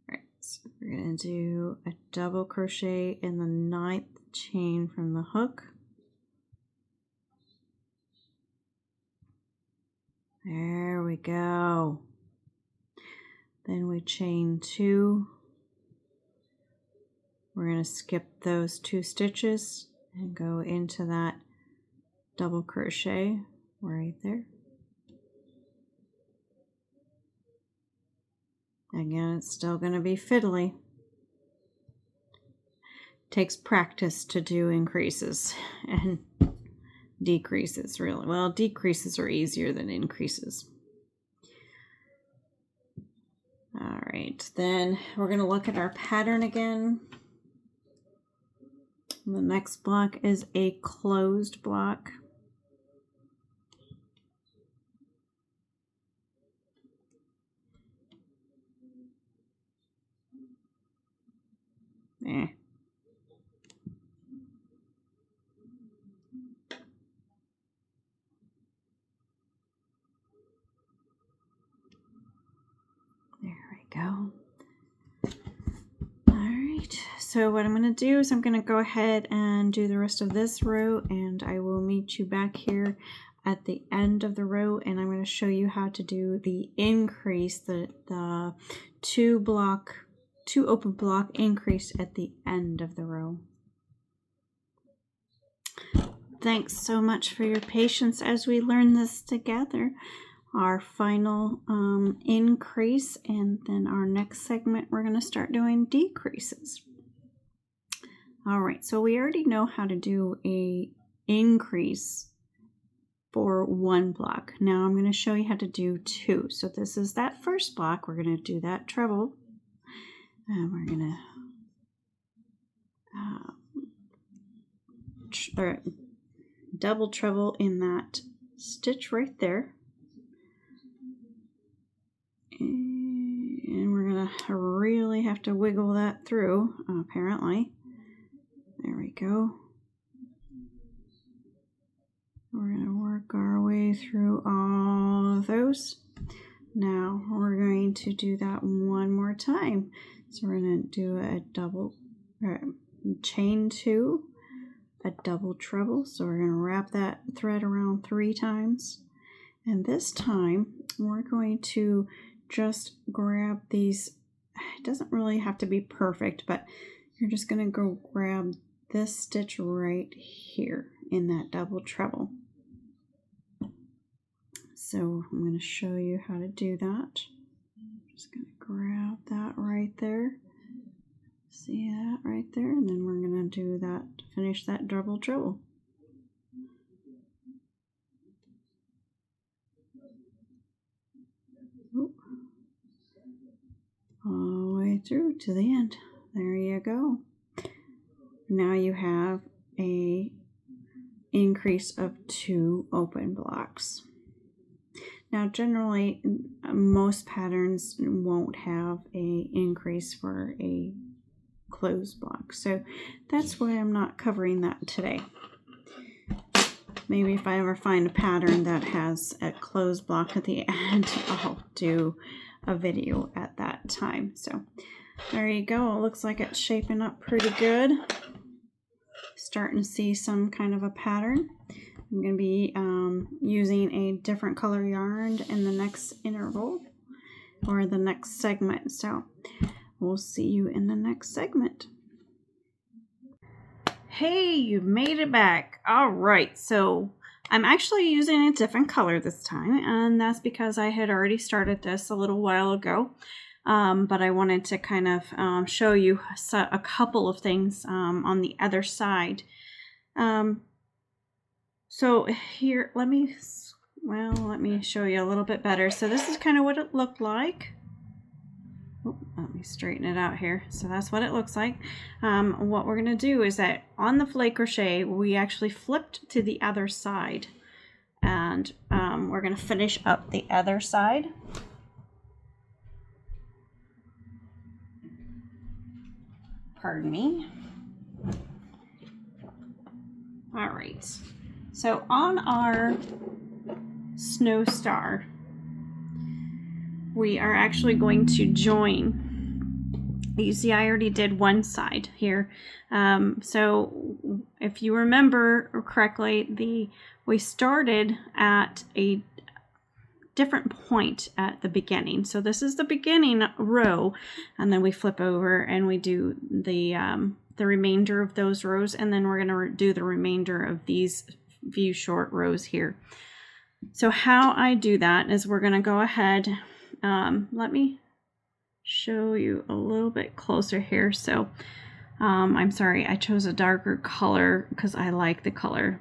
Alright, so we're going to do a double crochet in the 9th chain from the hook. There we go. Then we chain 2. We're going to skip those 2 stitches and go into that double crochet right there. Again, it's still going to be fiddly. Takes practice to do increases and decreases, really. Well, decreases are easier than increases. All right, then we're going to look at our pattern again. The next block is a closed block. There we go. Alright, so what I'm going to do is I'm going to go ahead and do the rest of this row, and I will meet you back here at the end of the row, and I'm going to show you how to do the increase, the 2 open block increase at the end of the row. thanks so much for your patience as we learn this together. Our final increase, and then our next segment we're going to start doing decreases. All right, so we already know how to do a increase for one block. Now I'm going to show you how to do two. So this is that first block. We're going to do that treble, and we're going to double treble in that stitch right there. And we're going to really have to wiggle that through, apparently. There we go. We're going to work our way through all of those. Now we're going to do that one more time. So we're going to do a double, chain two, a double treble. So we're going to wrap that thread around 3 times. And this time we're going to just grab these. It doesn't really have to be perfect, but you're just going to go grab this stitch right here in that double treble. So I'm going to show you how to do that. Just going to grab that right there. See that right there? And then we're going to do that to finish that double treble. All the way through to the end. There you go. Now you have a increase of 2 open blocks. Now generally most patterns won't have a increase for a closed block, so that's why I'm not covering that today. Maybe if I ever find a pattern that has a closed block at the end, I'll do a video at that time. So there you go. It looks like it's shaping up pretty good. Starting to see some kind of a pattern. I'm going to be using a different color yarn in the next interval or the next segment. So we'll see you in the next segment. Hey, you made it back. All right, so I'm actually using a different color this time, and that's because I had already started this a little while ago. But I wanted to kind of show you a couple of things on the other side. So here, let me show you a little bit better. So this is kind of what it looked like. Oh, let me straighten it out here. So that's what it looks like. What we're going to do is that on the filet crochet, we actually flipped to the other side. And we're going to finish up the other side. Pardon me. All right. So on our snow star, we are actually going to join. You see, I already did one side here. So if you remember correctly, we started at a different point at the beginning. So this is the beginning row, and then we flip over and we do the remainder of those rows, and then we're going to do the remainder of these few short rows here. So how I do that is we're going to go ahead. Let me show you a little bit closer here. So I'm sorry, I chose a darker color because I like the color.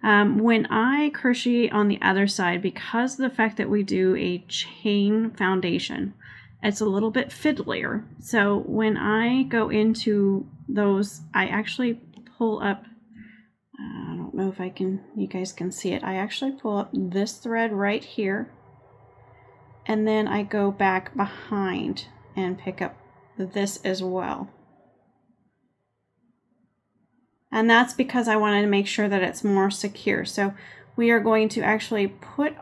When I crochet on the other side, because of the fact that we do a chain foundation, it's a little bit fiddlier. So when I go into those, I actually pull up, I don't know if you guys can see it. I actually pull up this thread right here, and then I go back behind and pick up this as well. And that's because I wanted to make sure that it's more secure. So we are going to actually we're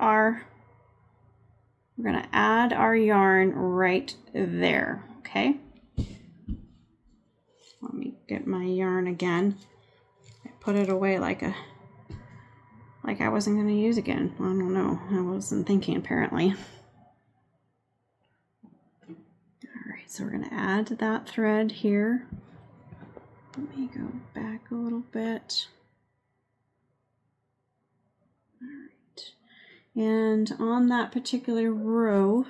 going to add our yarn right there, okay? Let me get my yarn again. I put it away like I wasn't going to use again. I don't know. I wasn't thinking apparently. All right, so we're going to add that thread here. Let me go back a little bit. right. And on that particular row,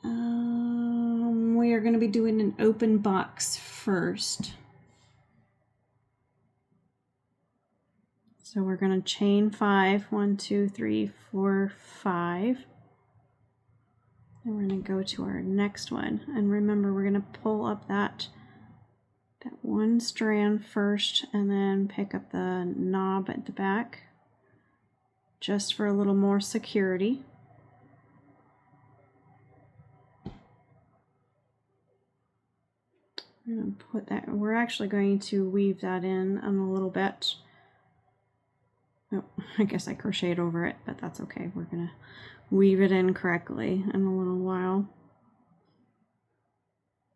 we are going to be doing an open box first. So we're going to chain 5, 1, 2, 3, 4, 5. And we're going to go to our next one. And remember, we're going to pull up that one strand first and then pick up the knob at the back just for a little more security. We're going to put that, we're actually going to weave that in a little bit. Oh, I guess I crocheted over it, but that's okay. We're going to weave it in correctly in a little while.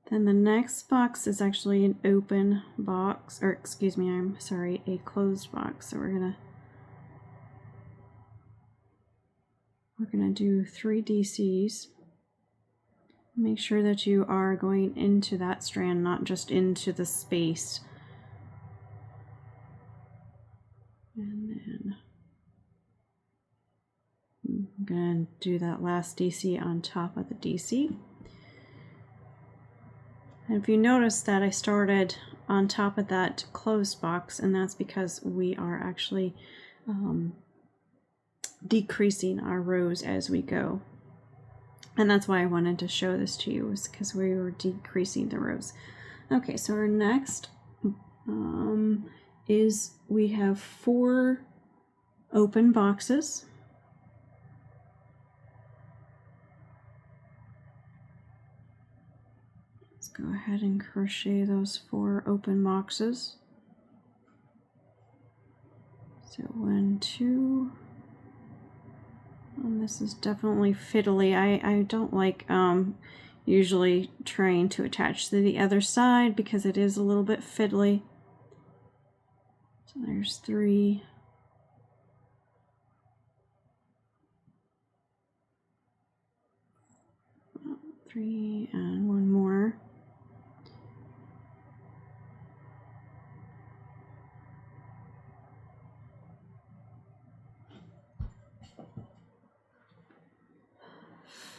Then the next box is actually an open box, or excuse me, I'm sorry, a closed box. So we're gonna do 3 DCs. Make sure that you are going into that strand, not just into the space. And then I'm gonna do that last DC on top of the DC. And if you notice that I started on top of that closed box, and that's because we are actually decreasing our rows as we go. And that's why I wanted to show this to you, is because we were decreasing the rows. Okay, so our next is we have 4 open boxes. Let's go ahead and crochet those 4 open boxes. So 1, 2. And this is definitely fiddly. I don't like usually trying to attach to the other side because it is a little bit fiddly. So there's 3. 3 and 1 more.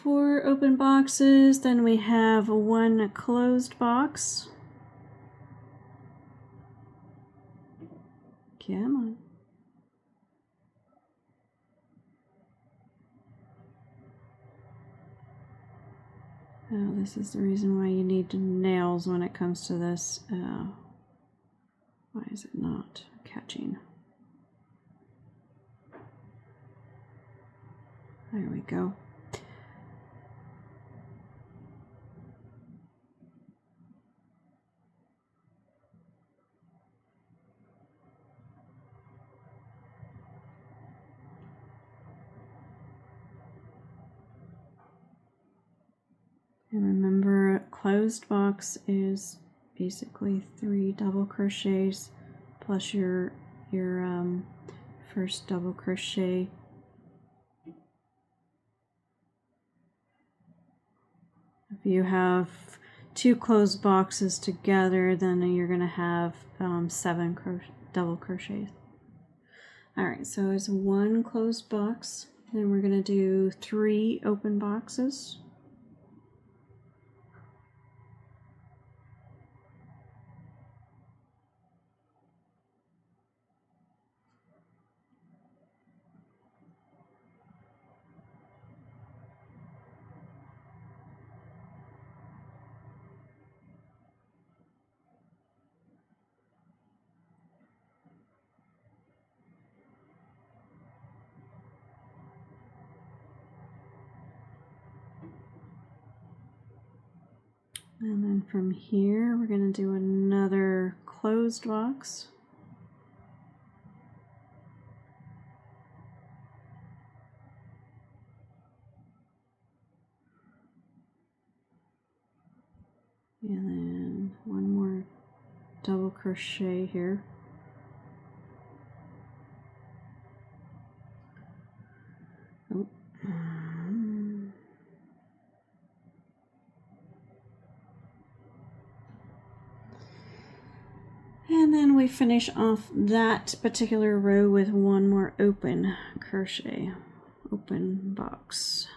Four open boxes, then we have 1 closed box. Come on. Oh, this is the reason why you need nails when it comes to this. Why is it not catching? There we go. And remember, closed box is basically 3 double crochets plus your first double crochet. If you have 2 closed boxes together, then you're going to have 7 double crochets. Alright, so it's 1 closed box, then we're going to do 3 open boxes. And then from here, we're going to do another closed box. And then 1 more double crochet here. Oh. And then we finish off that particular row with one more open crochet, open box.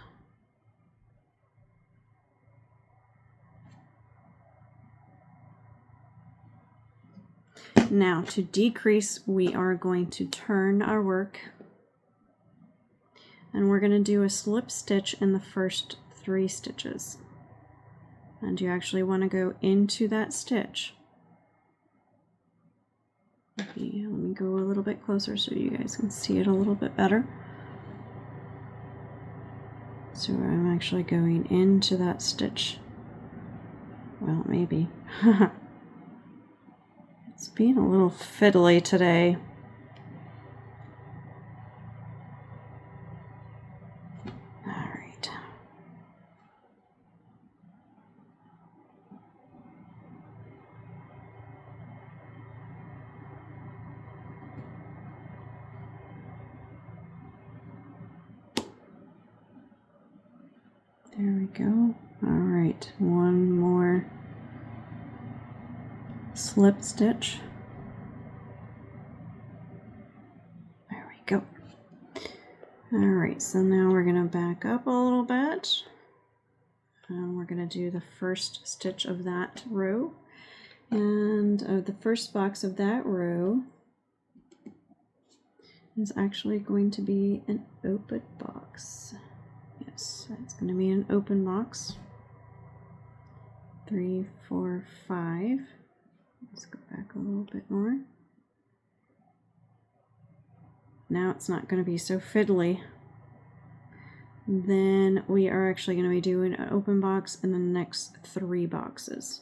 Now to decrease, we are going to turn our work, and we're going to do a slip stitch in the first 3 stitches. And you actually want to go into that stitch. Okay, let me go a little bit closer so you guys can see it a little bit better. So I'm actually going into that stitch. Well, maybe. It's being a little fiddly today. All right. There we go. All right, one more slip stitch. There we go. All right, so now we're going to back up a little bit. And we're going to do the first stitch of that row. And the first box of that row is actually going to be an open box. Yes, it's going to be an open box. 3, 4, 5. Let's go back a little bit more. Now it's not going to be so fiddly. Then we are actually going to be doing an open box in the next 3 boxes.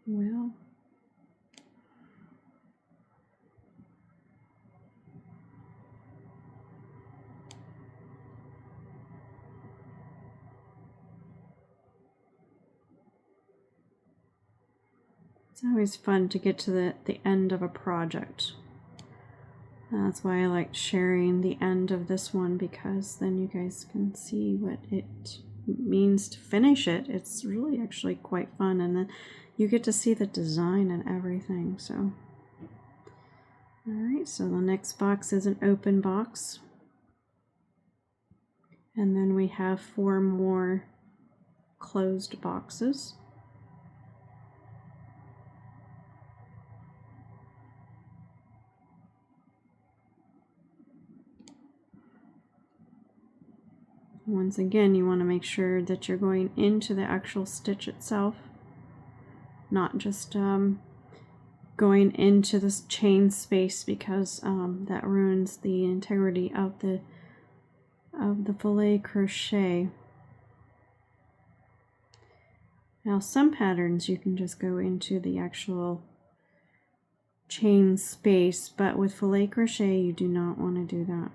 Well, it's always fun to get to the end of a project. That's why I like sharing the end of this one, because then you guys can see what it means to finish it. It's really actually quite fun, and then you get to see the design and everything. So, all right, so the next box is an open box, and then we have 4 more closed boxes. Once again, you want to make sure that you're going into the actual stitch itself, not just going into this chain space, because that ruins the integrity of the filet crochet. Now, some patterns you can just go into the actual chain space, but with filet crochet you do not want to do that.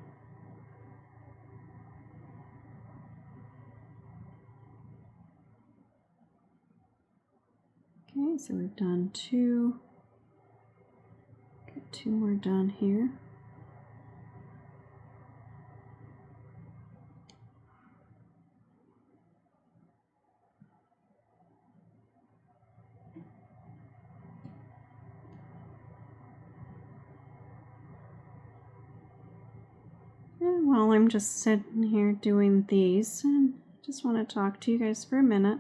Okay, so we've done 2. Get 2 more done here. And while I'm just sitting here doing these, and just want to talk to you guys for a minute.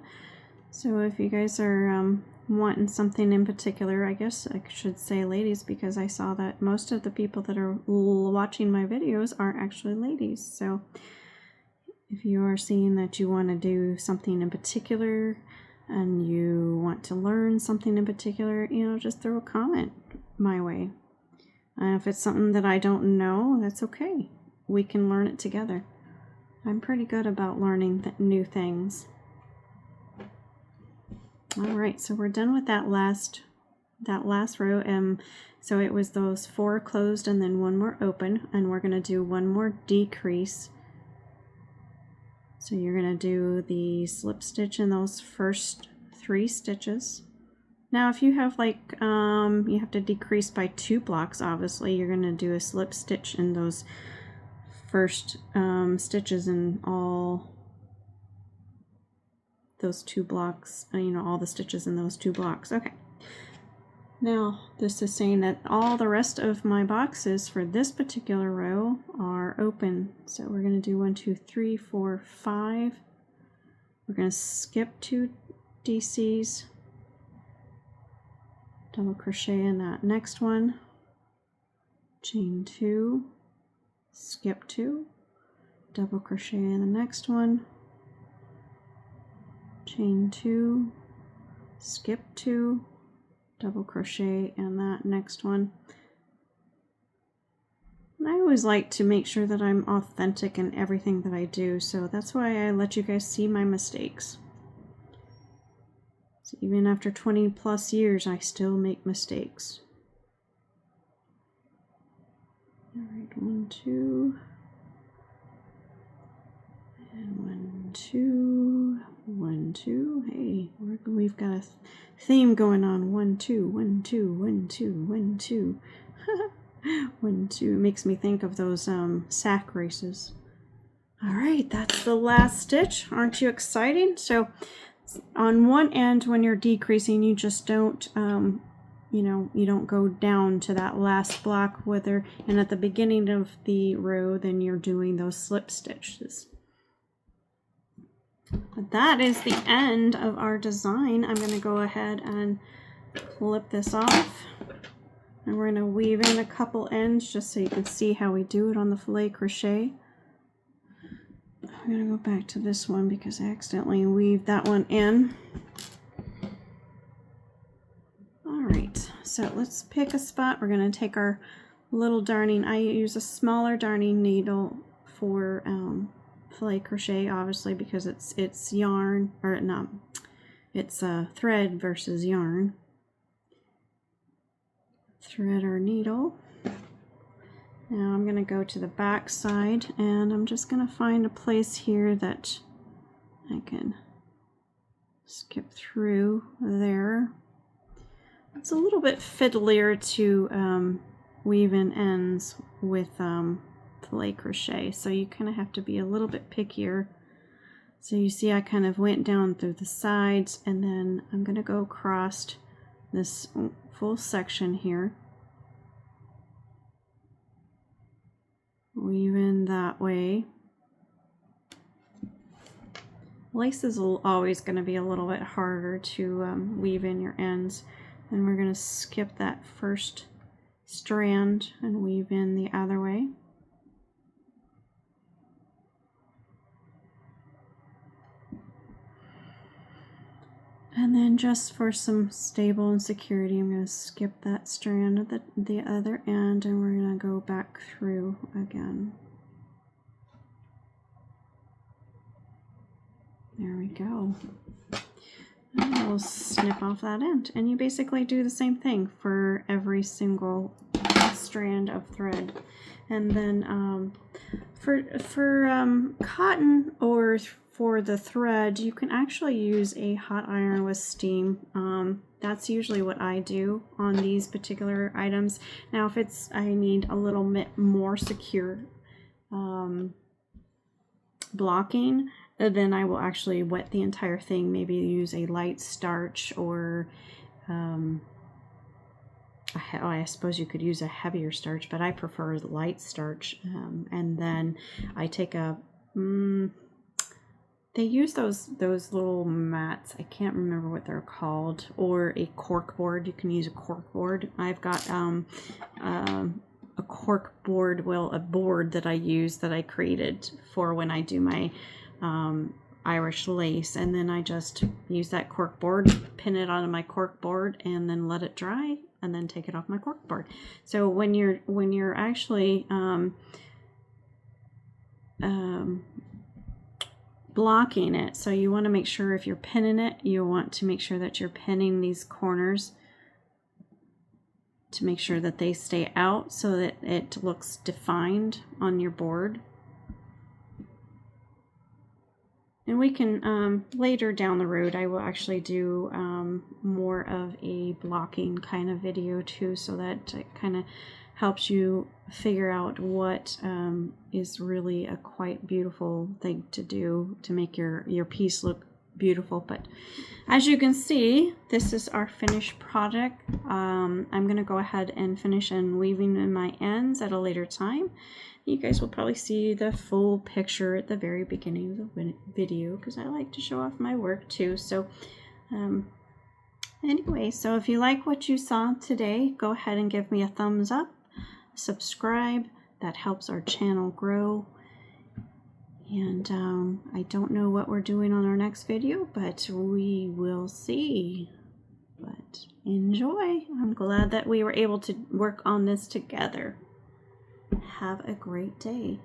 So if you guys are wanting something in particular, I guess I should say ladies, because I saw that most of the people that are watching my videos are actually ladies. So if you are seeing that you want to do something in particular and you want to learn something in particular, you know, just throw a comment my way. If it's something that I don't know, that's okay. We can learn it together. I'm pretty good about learning new things. All right, so we're done with that last row. So it was those 4 closed and then 1 more open, and we're going to do 1 more decrease So you're going to do the slip stitch in those first 3 stitches. Now if you have like, you have to decrease by 2 blocks, obviously you're going to do a slip stitch in those first stitches in all those 2 blocks, you know, all the stitches in those 2 blocks. Okay. Now, this is saying that all the rest of my boxes for this particular row are open. So we're going to do 1, 2, 3, 4, 5. We're going to skip 2 DCs, double crochet in that next one, chain 2, skip 2, double crochet in the next one, chain 2, skip 2, double crochet in that next one. And I always like to make sure that I'm authentic in everything that I do, so that's why I let you guys see my mistakes. So even after 20 plus years, I still make mistakes. Alright, 1, 2, and 1, 2, 1, 2. Hey, we've got a theme going on. 1, 2, 1, 2, 1, 2, 1, 2. 1, 2 makes me think of those sack races. All right, that's the last stitch. Aren't you excited? So on one end, when you're decreasing, you just don't, you know, you don't go down to that last block whether, and at the beginning of the row, then you're doing those slip stitches. But that is the end of our design. I'm going to go ahead and clip this off. And we're going to weave in a couple ends just so you can see how we do it on the filet crochet. I'm going to go back to this one because I accidentally weaved that one in. Alright, so let's pick a spot. We're going to take our little darning. I use a smaller darning needle for filet crochet, obviously, because it's yarn, or not, it's thread versus yarn. Thread our needle. Now I'm going to go to the back side, and I'm just going to find a place here that I can skip through there. It's a little bit fiddlier to weave in ends with filet crochet, so you kind of have to be a little bit pickier. So you see I kind of went down through the sides, and then I'm going to go across this full section here. Weave in that way. Lace is always going to be a little bit harder to weave in your ends. And we're going to skip that first strand and weave in the other way. And then just for some stable and security, I'm going to skip that strand at the other end, and we're going to go back through again. There we go. And we'll snip off that end. And you basically do the same thing for every single strand of thread. And then for cotton or for the thread, you can actually use a hot iron with steam. That's usually what I do on these particular items. Now if I need a little bit more secure blocking, then I will actually wet the entire thing, maybe use a light starch, or I suppose you could use a heavier starch, but I prefer the light starch. And then I take a they use those little mats. I can't remember what they're called, or a cork board. You can use a cork board. I've got a cork board, well, a board that I use that I created for when I do my Irish lace, and then I just use that cork board, pin it onto my cork board, and then let it dry, and then take it off my cork board. So when you're actually blocking it, so you want to make sure if you're pinning it, you want to make sure that you're pinning these corners to make sure that they stay out so that it looks defined on your board. And we can, later down the road, I will actually do more of a blocking kind of video too, so that it kind of helps you figure out what is really a quite beautiful thing to do to make your piece look beautiful. But as you can see, this is our finished product. I'm going to go ahead and finish and weaving in my ends at a later time. You guys will probably see the full picture at the very beginning of the video, because I like to show off my work too. So anyway, so if you like what you saw today, go ahead and give me a thumbs up, subscribe. That helps our channel grow. And I don't know what we're doing on our next video, but we will see. But enjoy. I'm glad that we were able to work on this together. Have a great day.